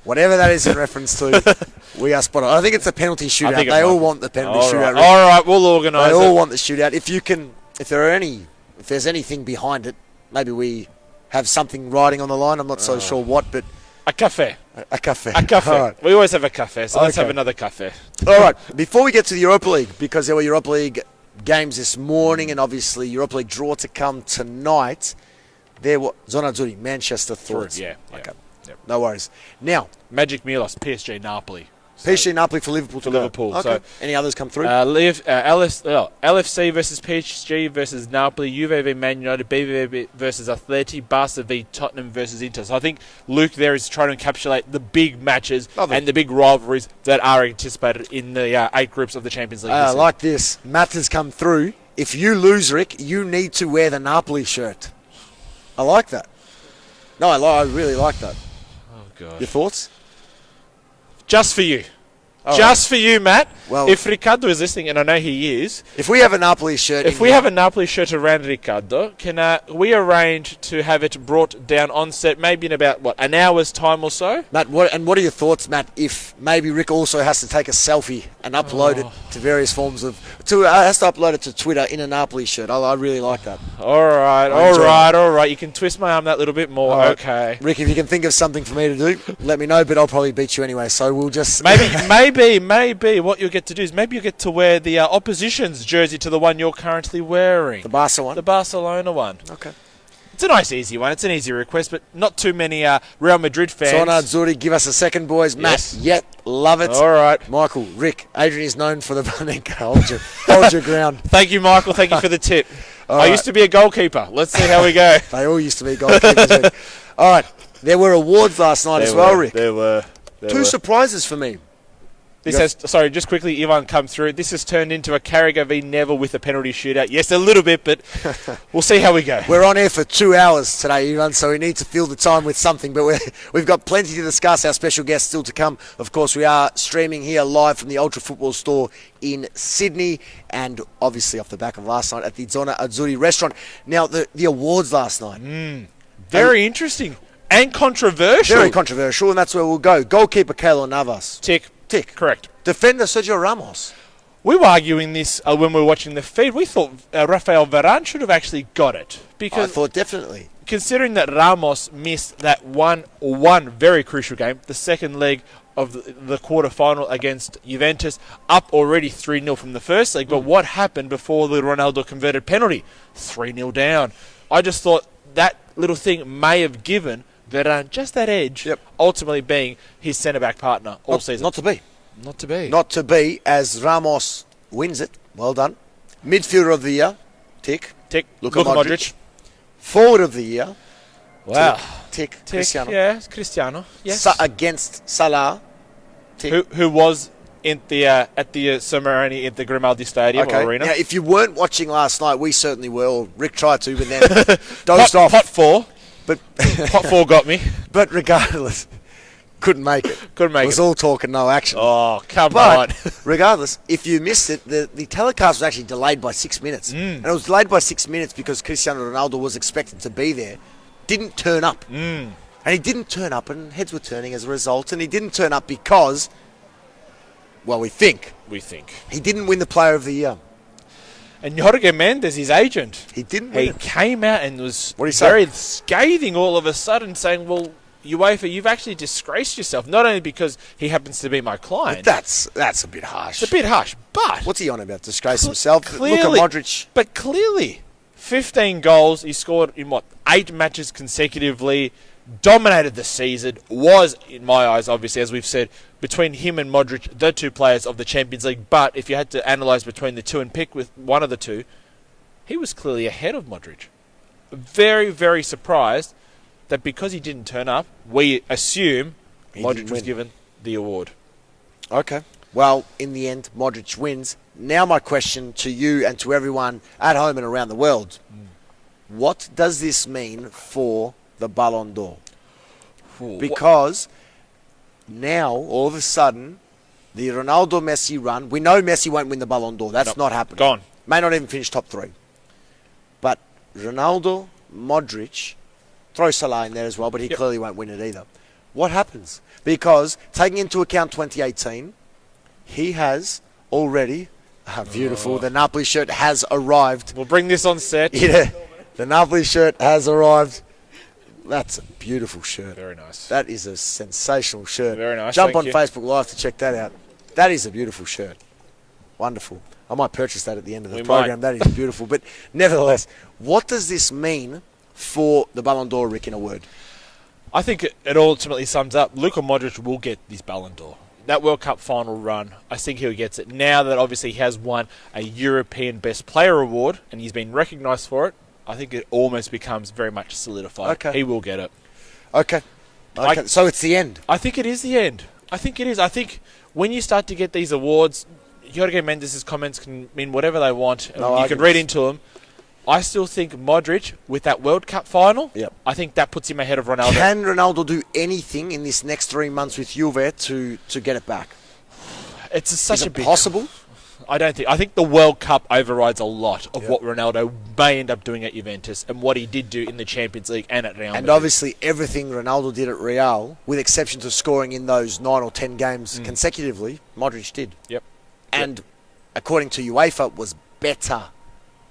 Whatever that is in reference to, we are spot on. I think it's a penalty shootout. They all want the penalty shootout. All right, we'll organise it. They all want the shootout. If there's anything behind it, maybe we have something riding on the line. I'm not so sure what, but a cafe. A cafe. A cafe. All right. We always have a cafe, so let's have another cafe. All right. Before we get to the Europa League, because there were Europa League games this morning, and obviously Europa League draw to come tonight. There were Zona Azzurri, Manchester thoughts. Yeah. Okay. Yep. No worries. Now, Magic Milos, PSG Napoli. PSG Napoli for Liverpool. Liverpool. Okay. So, any others come through? LFC versus PSG versus Napoli, Juve v Man United, BVB versus Atleti, Barca v Tottenham versus Inter. So I think Luke there is trying to encapsulate the big matches and the big rivalries that are anticipated in the 8 groups of the Champions League. Like this. Matt has come through. If you lose, Rick, you need to wear the Napoli shirt. I like that. No, I really like that. Oh, God. Your thoughts? Just for you. Just for you, Matt. Well, if Ricardo is listening, and I know he is. If we have a Napoli shirt... If we have a Napoli shirt around Ricardo, can we arrange to have it brought down on set maybe in about, an hour's time or so? Matt, what are your thoughts, Matt, if maybe Rick also has to take a selfie and upload it to various forms of... has to upload it to Twitter in a Napoli shirt. I really like that. All right. You can twist my arm that little bit more. Right. Okay. Rick, if you can think of something for me to do, let me know, but I'll probably beat you anyway, so we'll just... Maybe what you'll get to do is maybe you get to wear the opposition's jersey to the one you're currently wearing. The Barca one? The Barcelona one. Okay. It's a nice, easy one. It's an easy request, but not too many Real Madrid fans. Zona Azzurri, give us a second, boys. Yes. Matt, love it. All right. Michael, Rick, Adrian is known for the Banenka. Hold your ground. Thank you, Michael. Thank you for the tip. I used to be a goalkeeper. Let's see how we go. They all used to be goalkeepers. Rick. All right. There were awards last night as well, Rick. There were. Two surprises for me. Just quickly, Ivan come through. This has turned into a Carragher v Neville with a penalty shootout. Yes, a little bit, but we'll see how we go. We're on air for 2 hours today, Ivan, so we need to fill the time with something, but we've got plenty to discuss. Our special guests still to come. Of course, we are streaming here live from the Ultra Football Store in Sydney, and obviously off the back of last night at the Zona Azzurri restaurant. Now, the awards last night. Very interesting and controversial. Very controversial, and that's where we'll go. Goalkeeper Keylor Navas. Tick. Correct. Defender Sergio Ramos. We were arguing this when we were watching the feed. We thought Rafael Varane should have actually got it. Because I thought definitely. Considering that Ramos missed that one very crucial game, the second leg of the quarter-final against Juventus, up already 3-0 from the first leg. But what happened before the Ronaldo converted penalty? 3-0 down. I just thought that little thing may have given Varane just that edge, ultimately being his centre-back partner all season. Not to be. Not to be, as Ramos wins it. Well done. Midfielder of the year, tick. Luka Modric. Forward of the year, wow. Tick. Cristiano. Yeah, it's Cristiano. Yes. Against Salah, tick. Who was at the ceremony at the Grimaldi Stadium or Arena. Now, if you weren't watching last night, we certainly were. Or Rick tried to, but then dozed off. Pot 4. Pot 4 got me. But regardless, couldn't make it. It was all talk and no action. Oh, come on. Regardless, if you missed it, the telecast was actually delayed by 6 minutes. And it was delayed by 6 minutes because Cristiano Ronaldo was expected to be there. Didn't turn up. And he didn't turn up, and heads were turning as a result. And he didn't turn up because, well, we think. He didn't win the Player of the Year. And Jorge Mendes, his agent, he didn't win. He came out and was very scathing all of a sudden, saying, well, UEFA, you've actually disgraced yourself, not only because he happens to be my client. But that's a bit harsh. It's a bit harsh, but... What's he on about? Disgrace himself? Clearly, Luka Modric. But clearly, 15 goals, he scored in, 8 matches consecutively, dominated the season, was, in my eyes, obviously, as we've said, between him and Modric, the two players of the Champions League. But if you had to analyse between the two and pick with one of the two, he was clearly ahead of Modric. Very, very surprised that because he didn't turn up, we assume Modric was given the award. Okay. Well, in the end, Modric wins. Now my question to you and to everyone at home and around the world, what does this mean for the Ballon d'Or? Because now, all of a sudden, the Ronaldo-Messi run, we know Messi won't win the Ballon d'Or. That's not happening. Gone. May not even finish top 3. But Ronaldo, Modric, throw Salah in there as well, but he clearly won't win it either. What happens? Because, taking into account 2018, he has already, beautiful, the Napoli shirt has arrived. We'll bring this on set. Yeah, the Napoli shirt has arrived. That's a beautiful shirt. Very nice. That is a sensational shirt. Very nice. Jump Thank on you. Facebook Live to check that out. That is a beautiful shirt. Wonderful. I might purchase that at the end of the program. might. That is beautiful. But nevertheless, what does this mean for the Ballon d'Or, Rick, in a word? I think it ultimately sums up. Luka Modric will get this Ballon d'Or. That World Cup final run, I think he gets it. Now that obviously he has won a European Best Player award and he's been recognised for it, I think it almost becomes very much solidified. Okay. He will get it. Okay. So it's the end. I think it is the end. I think it is. I think when you start to get these awards, Jorge Mendes' comments can mean whatever they want. No you can read into them. I still think Modric, with that World Cup final, I think that puts him ahead of Ronaldo. Can Ronaldo do anything in this next 3 months with Juve to get it back? It's such Is a it big possible? I don't think. I think the World Cup overrides a lot of what Ronaldo may end up doing at Juventus and what he did do in the Champions League and at Real Madrid. And obviously everything Ronaldo did at Real, with exception to scoring in those 9 or 10 games consecutively, Modric did. Yep. And according to UEFA, was better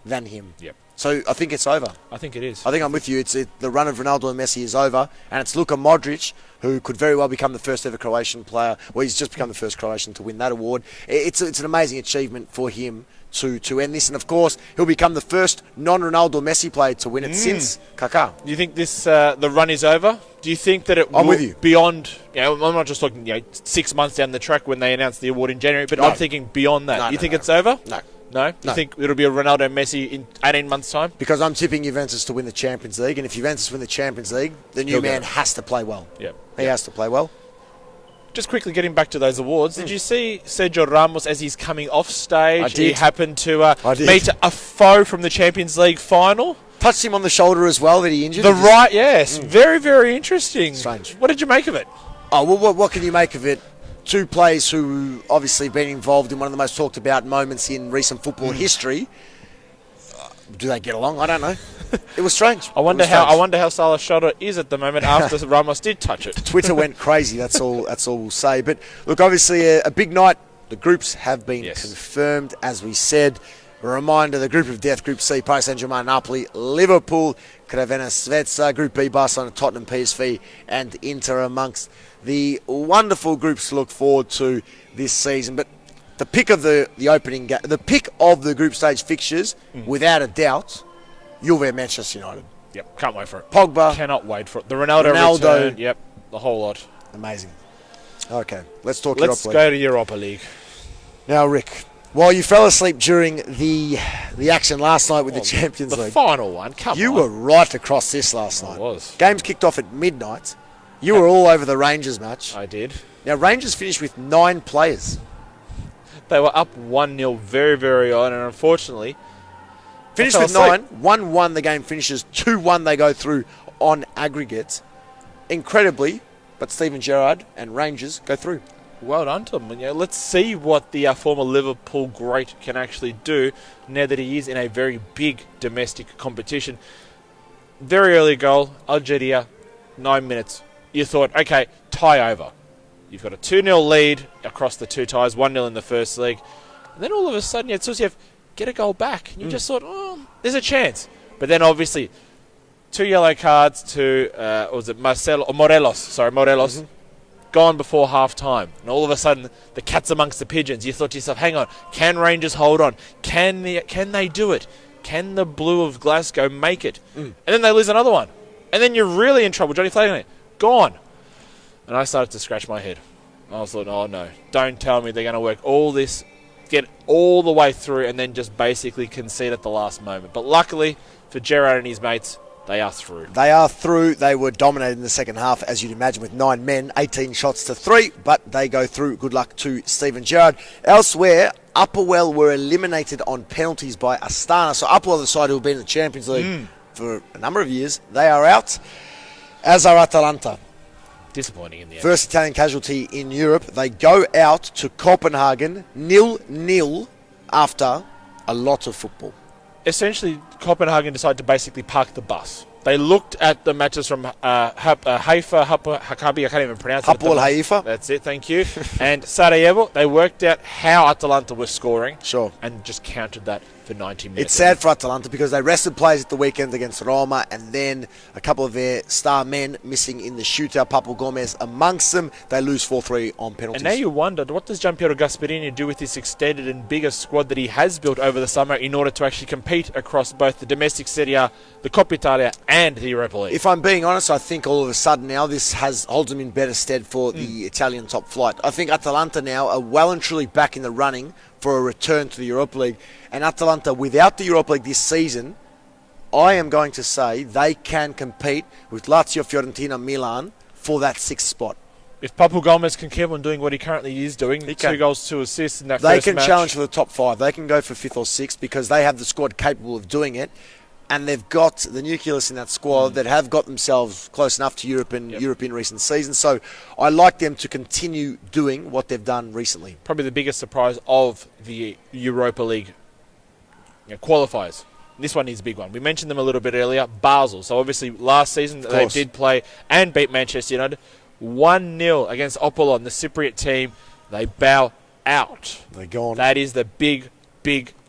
than him. Yep. So I think it's over. I think it is. I think I'm with you. The run of Ronaldo and Messi is over, and it's Luka Modric, who could very well become the first ever Croatian player. Well, he's just become the first Croatian to win that award. It's an amazing achievement for him to end this, and of course he'll become the first non-Ronaldo Messi player to win it since Kaká. Do you think this the run is over? Do you think that I'm with you. Beyond? I'm not just talking 6 months down the track when they announce the award in January, but I'm thinking beyond that. No, You no, think no. it's over? No. No? You think it'll be a Ronaldo Messi in 18 months' time? Because I'm tipping Juventus to win the Champions League, and if Juventus win the Champions League, the new He'll get man it. has to play well. Yep. He has to play well. Just quickly getting back to those awards, did you see Sergio Ramos as he's coming off stage? I did. He happened to I did. meet a foe from the Champions League final. Touched him on the shoulder as well that he injured. The right, yes. Very, very interesting. Strange. What did you make of it? Oh, well, what can you make of it? Two players who obviously been involved in one of the most talked about moments in recent football history. Do they get along? I don't know. It was strange. I wonder how Salah's shoulder is at the moment after Ramos did touch it. Twitter went crazy. That's all we'll say. But look, obviously a big night. The groups have been confirmed, as we said. A reminder: the group of death, Group C: Paris Saint-Germain, Napoli, Liverpool, Crvena Zvezda. Group B: Barcelona, Tottenham, PSV, and Inter amongst the wonderful groups to look forward to this season. But the pick of the opening game, the pick of the group stage fixtures, without a doubt, Juve, Manchester United. Yep, can't wait for it. Pogba, Cannot wait for it. The Ronaldo return. Yep, the whole lot. amazing. Okay, let's talk Let's Europa League. go to Europa League. Now, Rick, while you fell asleep during the action last night with the Champions The League, final one. you were right across this last night. I was. Games kicked off at midnight. You were all over the Rangers match. I did. Now, Rangers finished with 9 players. They were up 1-0 very, very early, and unfortunately, Finished I with fell 9. 1-1 the game finishes. 2-1 they go through on aggregate. Incredibly, but Steven Gerrard and Rangers go through. well done to him. Let's see what the former Liverpool great can actually do now that he is in a very big domestic competition. Very early goal, Algeria, 9 minutes. You thought, okay, tie over. You've got a 2-0 lead across the two ties, 1-0 in the first leg. And then all of a sudden, Susiev get a goal back. And you just thought, oh, there's a chance. But then obviously, 2 yellow cards to, was it Morelos. Gone before half time. And all of a sudden, the cat's amongst the pigeons. You thought to yourself, hang on, can Rangers hold on? Can they do it? Can the Blue of Glasgow make it? And then they lose another one. And then you're really in trouble. Johnny Flanagan, gone. And I started to scratch my head. I was like, oh no, don't tell me they're going to work all this, get all the way through, and then just basically concede at the last moment. But luckily for Gerrard and his mates, They are through. They are through. They were dominated in the second half, as you'd imagine, with 9 men, 18 shots to 3, but they go through. Good luck to Steven Gerrard. Elsewhere, Upperwell were eliminated on penalties by Astana. So Upperwell, the side who have been in the Champions League for a number of years, they are out, as are Atalanta. Disappointing in the end. First Italian casualty in Europe. They go out to Copenhagen 0-0 after a lot of football. Essentially, Copenhagen decided to basically park the bus. They looked at the matches from Haifa, Maccabi, I can't even pronounce it. Hapoel Haifa. That's it, thank you. And Sarajevo, they worked out how Atalanta was scoring. Sure. And just countered that for 90 minutes. It's sad for Atalanta because they rested players at the weekend against Roma, and then a couple of their star men missing in the shootout, Papu Gomez amongst them. They lose 4-3 on penalties. And now you wondered, what does Gianpiero Gasperini do with this extended and bigger squad that he has built over the summer in order to actually compete across both the domestic Serie A, the Coppa Italia, and the Europa League? If I'm being honest, I think all of a sudden now this holds them in better stead for the Italian top flight. I think Atalanta now are well and truly back in the running for a return to the Europa League. And Atalanta, without the Europa League this season, I am going to say they can compete with Lazio, Fiorentina, Milan for that 6th spot. If Papu Gomez can keep on doing what he currently is doing, 2 goals, 2 assists in that they first can match. challenge for the top 5. They can go for 5th or 6th because they have the squad capable of doing it. And they've got the nucleus in that squad that have got themselves close enough to Europe in recent seasons. So I like them to continue doing what they've done recently. Probably the biggest surprise of the Europa League qualifiers. This one is a big one. We mentioned them a little bit earlier. Basel. So obviously last season they did play and beat Manchester United 1-0 against Apollon, the Cypriot team. They bow out. They're gone. That is the big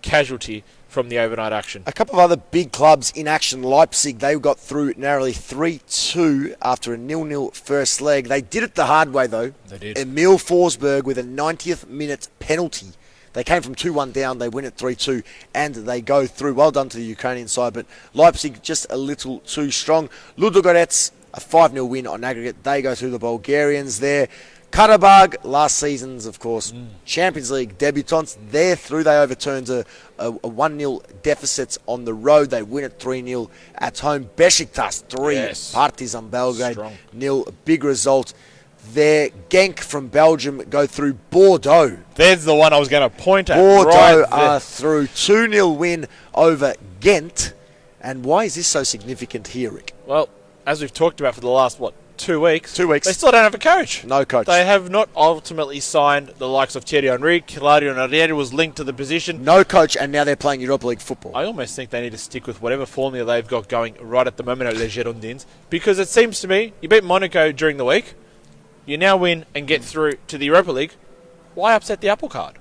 casualty from the overnight action. A couple of other big clubs in action. Leipzig, they got through narrowly 3-2 after a 0-0 first leg. They did it the hard way, though. They did. Emil Forsberg with a 90th minute penalty. They came from 2-1 down, they win at 3-2, and they go through. Well done to the Ukrainian side, but Leipzig just a little too strong. Ludogorets, a 5-0 win on aggregate. They go through the Bulgarians there. Karabakh, last season's, of course, Champions League debutants. They're through. They overturned a 1-0 deficit on the road. They win at 3-0 at home. Besiktas, 3. Partizan Belgrade, 0. A big result there. Genk from Belgium go through Bordeaux. There's the one I was going to point at. Bordeaux are through. 2-0 win over Ghent. And why is this so significant here, Rick? Well, as we've talked about for the last, 2 weeks. 2 weeks. They still don't have a coach. No coach. They have not ultimately signed the likes of Thierry Henry. Claudio Noriega was linked to the position. No coach, and now they're playing Europa League football. I almost think they need to stick with whatever formula they've got going right at the moment at Les Girondins, because it seems to me, you beat Monaco during the week, you now win and get through to the Europa League. Why upset the apple cart?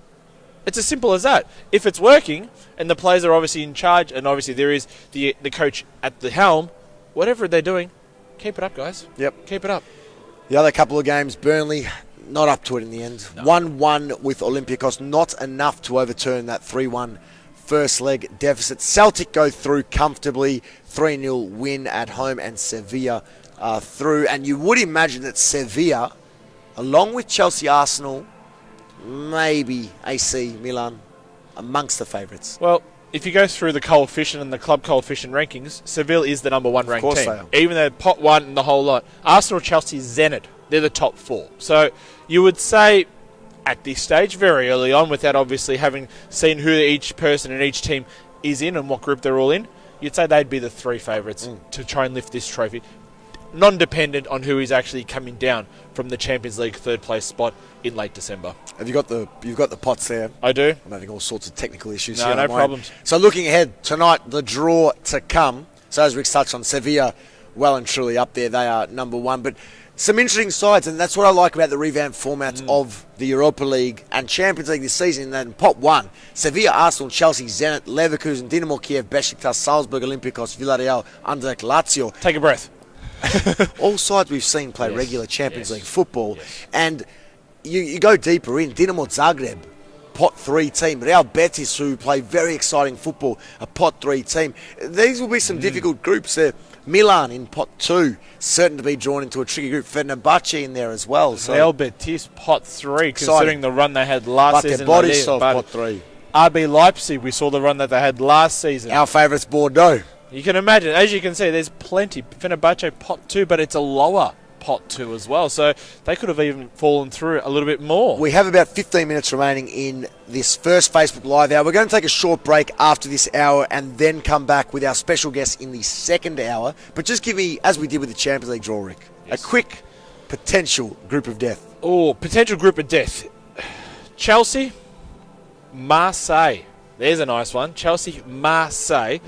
It's as simple as that. If it's working, and the players are obviously in charge, and obviously there is the coach at the helm, whatever they're doing, keep it up, guys. Yep. Keep it up. The other couple of games, Burnley, not up to it in the end. 1-1 with Olympiacos, not enough to overturn that 3-1 first leg deficit. Celtic go through comfortably, 3-0 win at home, and Sevilla are through. And you would imagine that Sevilla, along with Chelsea, Arsenal, maybe AC Milan, amongst the favourites. Well, if you go through the coefficient and the club coefficient rankings, Seville is the number 1 ranked team. Of course they are. Even though pot 1 and the whole lot. Arsenal, Chelsea, Zenit, they're the top 4. So you would say at this stage, very early on, without obviously having seen who each person and each team is in and what group they're all in, you'd say they'd be the 3 favourites to try and lift this trophy, non-dependent on who is actually coming down from the Champions League 3rd place spot in late December. Have you got the pots there? I do. I'm having all sorts of technical issues No, here. no problems. So looking ahead tonight, the draw to come. So as Rick's touched on, Sevilla, well and truly up there. They are number 1. But some interesting sides, and that's what I like about the revamped formats of the Europa League and Champions League this season. And pot 1, Sevilla, Arsenal, Chelsea, Zenit, Leverkusen, Dinamo Kiev, Besiktas, Salzburg, Olympiacos, Villarreal, Anderlecht, Lazio. Take a breath. All sides we've seen play regular Champions League football. And you go deeper in, Dinamo Zagreb, pot 3 team. Real Betis, who play very exciting football, a pot 3 team. These will be some difficult groups there. Milan in pot 2, certain to be drawn into a tricky group. Fenerbahce in there as well. So Real Betis, pot 3, considering the run they had last season. Borisov, pot 3. RB Leipzig, we saw the run that they had last season. Our favourites, Bordeaux. You can imagine, as you can see, there's plenty. Fenerbahce pot 2, but it's a lower pot 2 as well, so they could have even fallen through a little bit more. We have about 15 minutes remaining in this first Facebook Live hour. We're going to take a short break after this hour and then come back with our special guest in the second hour. But just give me, as we did with the Champions League draw, Rick, Yes. a quick potential group of death. Oh, potential group of death. Chelsea, Marseille. There's a nice one. Chelsea, Marseille,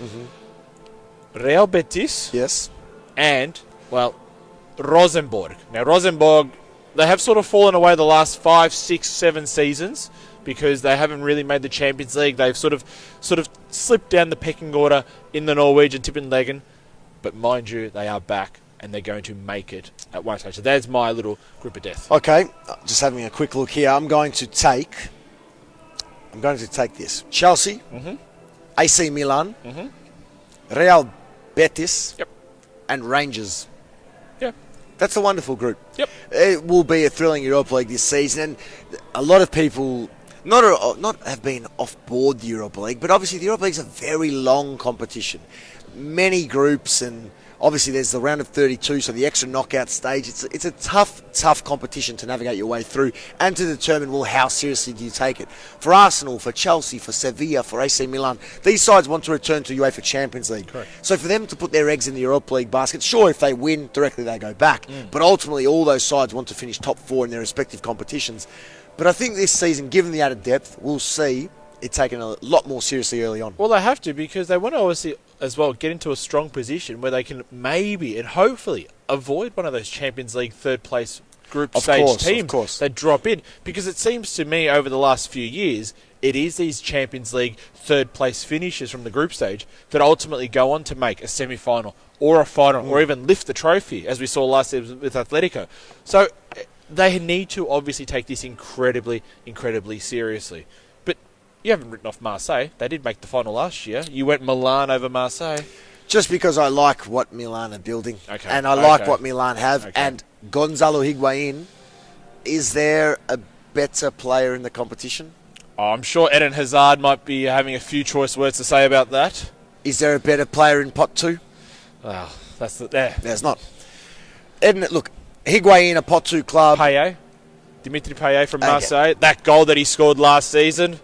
Real Betis, Yes. and, well, Rosenborg. Now, Rosenborg, they have sort of fallen away the last 5, 6, 7 seasons because they haven't really made the Champions League. They've sort of slipped down the pecking order in the Norwegian Tippeligaen. But mind you, they are back and they're going to make it at one stage. So there's my little group of death. Okay, just having a quick look here. I'm going to take this. Chelsea, AC Milan, Real Betis, Yep. and Rangers. Yeah. That's a wonderful group. Yep. It will be a thrilling Europa League this season, and a lot of people not have been off board the Europa League, but obviously the Europa League is a very long competition. Many groups, and obviously there's the round of 32, so the extra knockout stage. It's a tough competition to navigate your way through and to determine, well, how seriously do you take it? For Arsenal, for Chelsea, for Sevilla, for AC Milan, these sides want to return to UEFA Champions League. Correct. So for them to put their eggs in the Europa League basket, sure, if they win, directly they go back. But ultimately, all those sides want to finish top 4 in their respective competitions. But I think this season, given the added depth, we'll see it taken a lot more seriously early on. Well, they have to, because they want to obviously as well get into a strong position where they can maybe and hopefully avoid one of those Champions League third place group stage teams that drop in. Because it seems to me over the last few years, it is these Champions League third place finishes from the group stage that ultimately go on to make a semi-final or a final or even lift the trophy, as we saw last season with Atletico. So they need to obviously take this incredibly, incredibly seriously. But you haven't written off Marseille. They did make the final last year. You went Milan over Marseille. Just because I like what Milan are building, Okay. and I like Okay. what Milan have, Okay. and Gonzalo Higuain, is there a better player in the competition? Oh, I'm sure Eden Hazard might be having a few choice words to say about that. Is there a better player in pot 2? Oh, that's there. There's not. Eden, look, Higuain, a pot 2 club. Payet, Dimitri Payet from Okay. Marseille. That goal that he scored last season.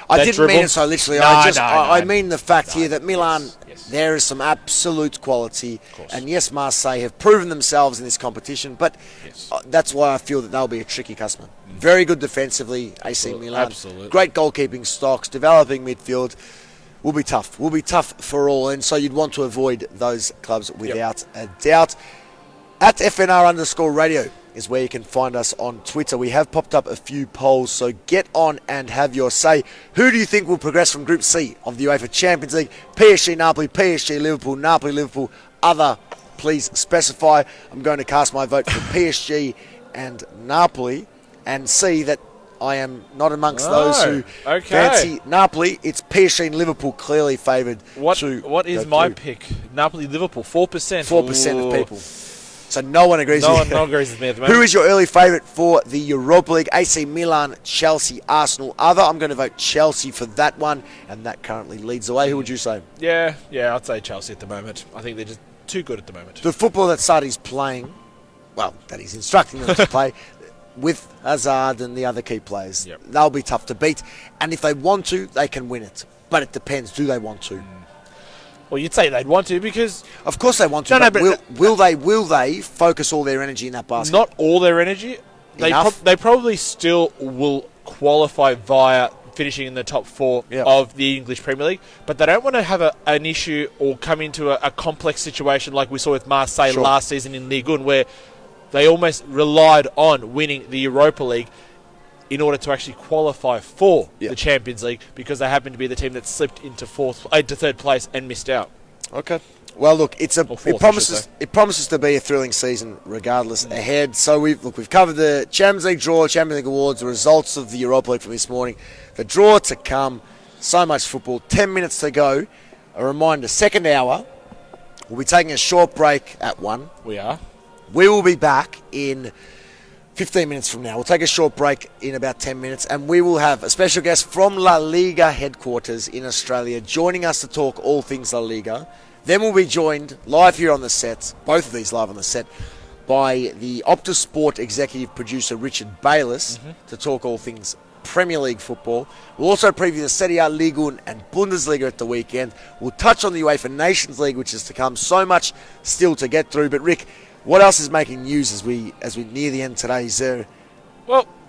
I that didn't dribble. mean it so literally. No, I no. mean the fact here that Milan, yes. there is some absolute quality. course. And yes, Marseille have proven themselves in this competition, but Yes. that's why I feel that they'll be a tricky customer. Very good defensively, AC Milan. Absolutely. Great goalkeeping stocks, developing midfield. Will be tough. Will be tough for all. And so you'd want to avoid those clubs without a doubt. At FNR_radio is where you can find us on Twitter. We have popped up a few polls, so get on and have your say. Who do you think will progress from Group C of the UEFA Champions League? PSG, Napoli, PSG, Liverpool, Napoli, Liverpool, other, please specify. I'm going to cast my vote for PSG and Napoli and see that I am not amongst those who okay. fancy Napoli. It's PSG and Liverpool clearly favoured. What is go my through. pick? Napoli, Liverpool, 4%. 4% Ooh. of people. So no one agrees No with one you. agrees with me at the moment. Who is your early favourite for the Europa League? AC Milan, Chelsea, Arsenal, other. I'm going to vote Chelsea for that one, and that currently leads the way. Who would you say? Yeah, I'd say Chelsea at the moment. I think they're just too good at the moment. The football that Sarri's playing, well, that he's instructing them to play, with Hazard and the other key players, Yep. they'll be tough to beat. And if they want to, they can win it. But it depends. Do they want to? Well, you'd say they'd want to because Of course they want to. No, but but- will they focus all their energy in that basket? not all their energy. They Enough? they probably still will qualify via finishing in the top 4 Yep. of the English Premier League, but they don't want to have an issue or come into a complex situation like we saw with Marseille Sure. last season in Ligue 1, where they almost relied on winning the Europa League in order to actually qualify for Yep. the Champions League, because they happened to be the team that slipped into third place and missed out. Okay. Well, look, Or fourth, it I promises should say. it promises to be a thrilling season, regardless ahead. So we've covered the Champions League draw, Champions League awards, the results of the Europa League from this morning, the draw to come. So much football. 10 minutes to go. A reminder: second hour. We'll be taking a short break at 1. We are. We will be back in 15 minutes from now. We'll take a short break in about 10 minutes, and we will have a special guest from La Liga headquarters in Australia joining us to talk all things La Liga. Then we'll be joined live here on the set, both of these live on the set, by the Optus Sport executive producer Richard Bayliss to talk all things Premier League football. We'll also preview the Serie A, Ligue 1 and Bundesliga at the weekend. We'll touch on the UEFA Nations League, which is to come. So much still to get through. But Rick, what else is making news as we near the end today? Is there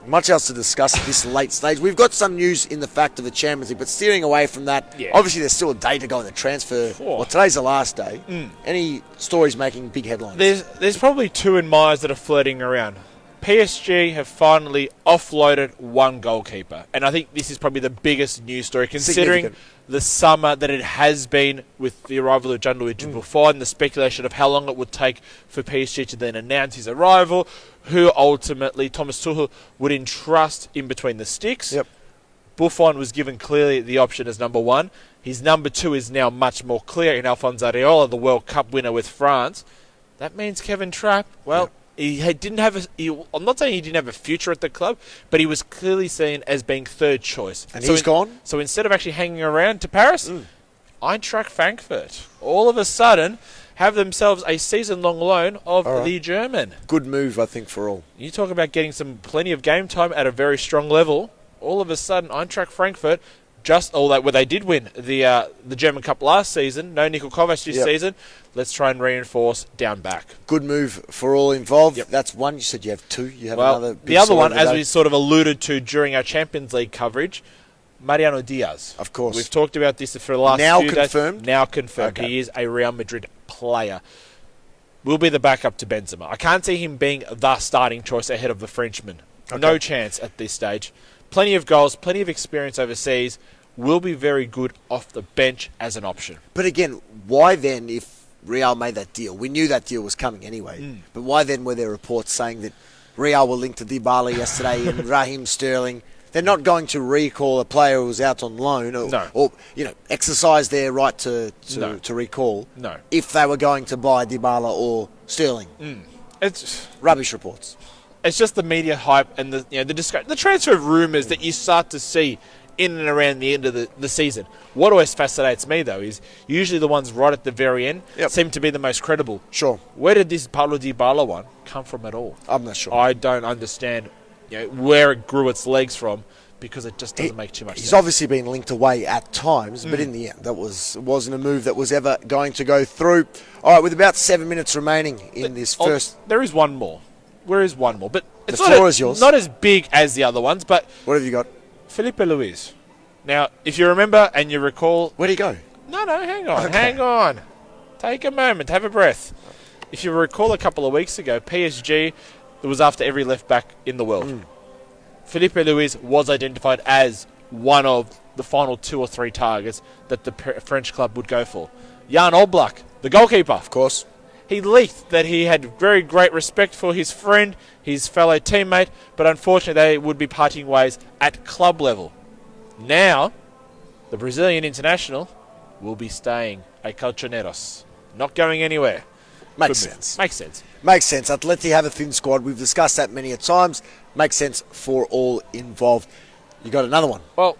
much else to discuss at this late stage? We've got some news in the fact of the Champions League, but steering away from that, obviously there's still a day to go in the transfer. Well, today's the last day. Any stories making big headlines? There's probably two in my eyes that are flirting around. PSG have finally offloaded one goalkeeper, and I think this is probably the biggest news story, considering the summer that it has been with the arrival of Gianluigi Buffon and the speculation of how long it would take for PSG to then announce his arrival, who ultimately Thomas Tuchel would entrust in between the sticks. Buffon was given clearly the option as number one. His number two is now much more clear in Alphonse Areola, the World Cup winner with France. That means Kevin Trapp, he didn't have I'm not saying he didn't have a future at the club, but he was clearly seen as being third choice. And he's gone? So instead of actually hanging around to Paris, Eintracht Frankfurt all of a sudden have themselves a season-long loan of the German. Good move, I think, for all. You talk about getting plenty of game time at a very strong level. All of a sudden, Eintracht Frankfurt, they did win the German Cup last season. No Niko Kovac this season. Let's try and reinforce down back. Good move for all involved. That's one. You said you have two. You have another. The other one, as we sort of alluded to during our Champions League coverage, Mariano Diaz. Of course. We've talked about this for the last few days. Now confirmed. Okay. He is a Real Madrid player. Will be the backup to Benzema. I can't see him being the starting choice ahead of the Frenchman. Okay. No chance at this stage. Plenty of goals, plenty of experience overseas. Will be very good off the bench as an option. But again, why then, if Real made that deal, we knew that deal was coming anyway, but why then were there reports saying that Real were linked to Dybala yesterday and Raheem Sterling? They're not going to recall a player who was out on loan or exercise their right to recall if they were going to buy Dybala or Sterling. It's rubbish reports. It's just the media hype and the transfer rumours that you start to see in and around the end of the season. What always fascinates me, though, is usually the ones right at the very end seem to be the most credible. Sure. Where did this Paulo Dybala one come from at all? I'm not sure. I don't understand where it grew its legs from, because it just doesn't make too much sense. He's obviously been linked away at times, but in the end, wasn't a move that was ever going to go through. All right, with about 7 minutes remaining in this first... There is one more. Where is one more? But it's the floor is yours. Not as big as the other ones, but... What have you got? Felipe Luis. Now, if you remember and you recall... Where'd he go? No, hang on. Okay. Hang on. Take a moment. Have a breath. If you recall a couple of weeks ago, PSG was after every left-back in the world. Felipe Luis was identified as one of the final 2 or 3 targets that the French club would go for. Jan Oblak, the goalkeeper. Of course. He leaked that he had very great respect for his friend, his fellow teammate, but unfortunately they would be parting ways at club level. Now, the Brazilian international will be staying at Colchoneros. Not going anywhere. Makes sense. Makes sense. Makes sense. Atleti have a thin squad. We've discussed that many a times. Makes sense for all involved. You got another one. Well,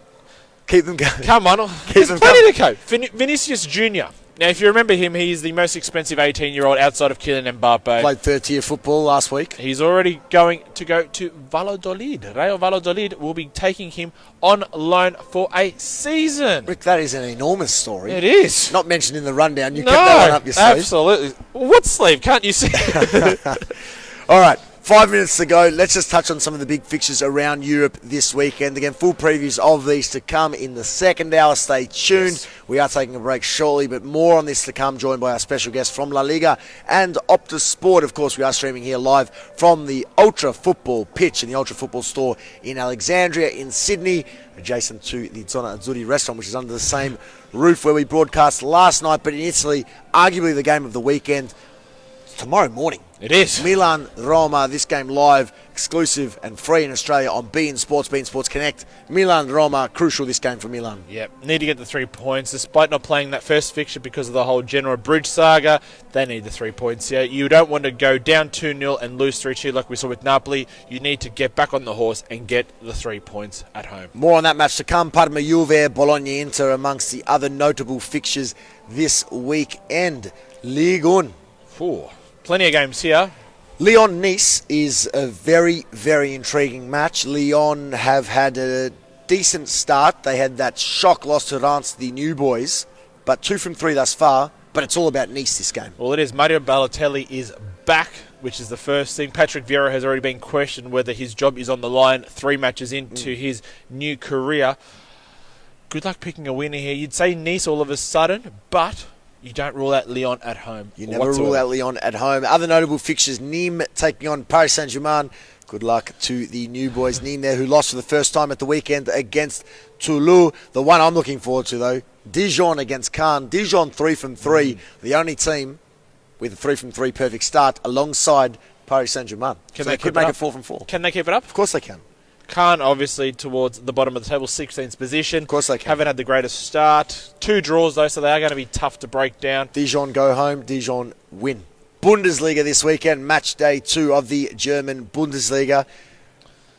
keep them going. Come on. There's plenty to go. Vinicius Jr. Now, if you remember him, he's the most expensive 18-year-old outside of Kylian Mbappe. Played third-tier football last week. He's already going to go to Valladolid. Rayo Valladolid will be taking him on loan for a season. Rick, that is an enormous story. It is. Not mentioned in the rundown. You kept that one up your sleeve. Absolutely. What sleeve? Can't you see? All right. 5 minutes to go. Let's just touch on some of the big fixtures around Europe this weekend. Again, full previews of these to come in the second hour. Stay tuned. Yes. We are taking a break shortly, but more on this to come, joined by our special guest from La Liga and Optus Sport. Of course, we are streaming here live from the Ultra Football pitch in the Ultra Football store in Alexandria in Sydney, adjacent to the Zona Azzurri restaurant, which is under the same roof where we broadcast last night. But in Italy, arguably the game of the weekend. tomorrow morning. It is. Milan Roma, this game live, exclusive and free in Australia on beIN Sports Connect. Milan Roma, crucial this game for Milan. Yep, need to get the 3 points. Despite not playing that first fixture because of the whole Genoa Bridge saga, they need the 3 points here. You don't want to go down 2-0 and lose 3-2 like we saw with Napoli. You need to get back on the horse and get the 3 points at home. More on that match to come. Parma Juve, Bologna Inter amongst the other notable fixtures this weekend. Ligue 1. Plenty of games here. Lyon-Nice is a very, very intriguing match. Lyon have had a decent start. They had that shock loss to Reims, the new boys, but 2 from 3 thus far. But it's all about Nice this game. Well, it is. Mario Balotelli is back, which is the first thing. Patrick Vieira has already been questioned whether his job is on the line 3 matches into his new career. Good luck picking a winner here. You'd say Nice all of a sudden, but you don't rule out Lyon at home. You never rule out Lyon at home. Other notable fixtures, Nîmes taking on Paris Saint-Germain. Good luck to the new boys, Nîmes there, who lost for the first time at the weekend against Toulouse. The one I'm looking forward to, though, Dijon against Caen. Dijon 3 from 3, the only team with a 3 from 3 perfect start alongside Paris Saint-Germain. So they could make it 4 from 4. Can they keep it up? Of course they can. Caen, obviously, towards the bottom of the table, 16th position. Of course they can. Haven't had the greatest start. 2 draws, though, so they are going to be tough to break down. Dijon go home, Dijon win. Bundesliga this weekend, match day 2 of the German Bundesliga.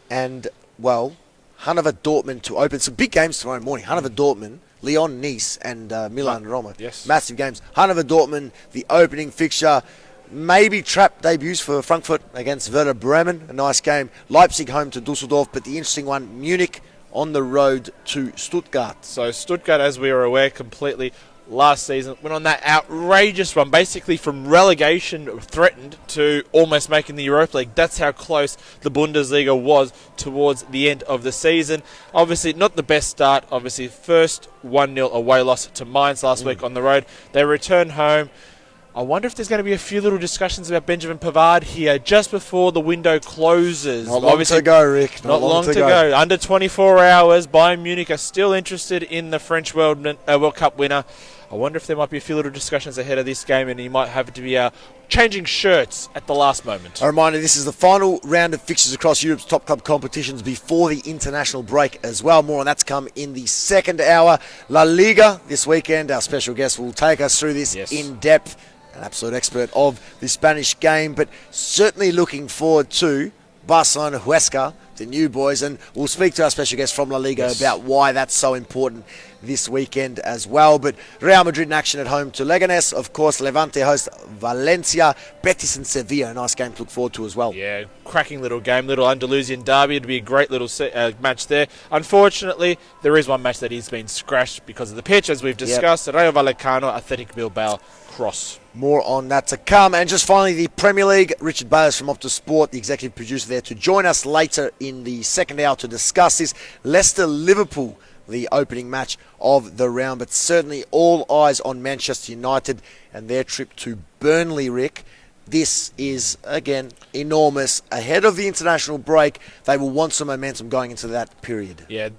And, well, Hannover Dortmund to open. Some big games tomorrow morning. Hannover Dortmund, Lyon, Nice, and Milan Roma. Yes. Massive games. Hannover Dortmund, the opening fixture. Maybe trap debuts for Frankfurt against Werder Bremen. A nice game. Leipzig home to Dusseldorf, but the interesting one, Munich on the road to Stuttgart. So Stuttgart, as we are aware, completely last season went on that outrageous run, basically from relegation threatened to almost making the Europa League. That's how close the Bundesliga was towards the end of the season. Obviously, not the best start. Obviously, first 1-0 away loss to Mainz last week on the road. They return home. I wonder if there's going to be a few little discussions about Benjamin Pavard here just before the window closes. Not long to go, Rick. Not long to go. Under 24 hours, Bayern Munich are still interested in the French World Cup winner. I wonder if there might be a few little discussions ahead of this game and he might have to be changing shirts at the last moment. A reminder, this is the final round of fixtures across Europe's top club competitions before the international break as well. More on that to come in the second hour. La Liga this weekend. Our special guest will take us through this in depth. An absolute expert of the Spanish game, but certainly looking forward to Barcelona Huesca, the new boys, and we'll speak to our special guest from La Liga about why that's so important this weekend as well. But Real Madrid in action at home to Leganés, of course. Levante host Valencia, Betis and Sevilla, a nice game to look forward to as well. Yeah, cracking little game, little Andalusian derby. It'd be a great little match there. Unfortunately, there is one match that has been scratched because of the pitch, as we've discussed. Rayo Vallecano, Athletic Bilbao cross. More on that to come. And just finally, the Premier League. Richard Bayles from Optus Sport, the executive producer there, to join us later in the second hour to discuss this. Leicester-Liverpool, the opening match of the round. But certainly all eyes on Manchester United and their trip to Burnley, Rick. This is, again, enormous. Ahead of the international break, they will want some momentum going into that period. Yeah,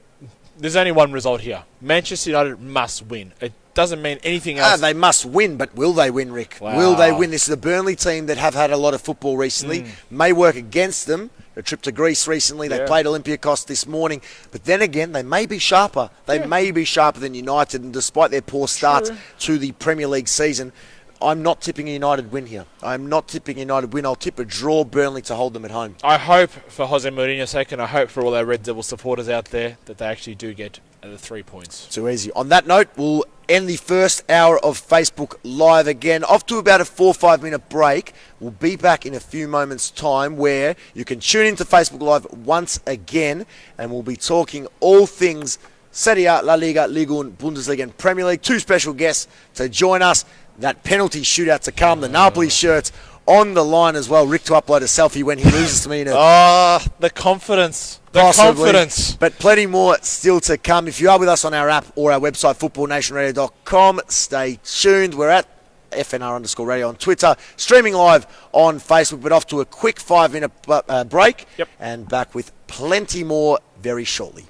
there's only one result here. Manchester United must win. It doesn't mean anything else. They must win, but will they win, Rick? Wow. Will they win? This is a Burnley team that have had a lot of football recently. May work against them. A trip to Greece recently. They played Olympiacos this morning. But then again, they may be sharper. They may be sharper than United. And despite their poor start to the Premier League season, I'm not tipping a United win here. I'm not tipping a United win. I'll tip a draw, Burnley, to hold them at home. I hope for Jose Mourinho's sake, and I hope for all our Red Devil supporters out there, that they actually do get the 3 points. Too easy. On that note, we'll end the first hour of Facebook Live again. Off to about a 4 or 5 minute break. We'll be back in a few moments' time where you can tune into Facebook Live once again, and we'll be talking all things Serie A, La Liga, Ligue 1, Bundesliga and Premier League. 2 special guests to join us. That penalty shootout to come, the Napoli shirts on the line as well. Rick to upload a selfie when he loses to me. The confidence. Confidence. But plenty more still to come. If you are with us on our app or our website, footballnationradio.com, stay tuned. We're at FNR_radio on Twitter, streaming live on Facebook, but off to a quick 5 minute break and back with plenty more very shortly.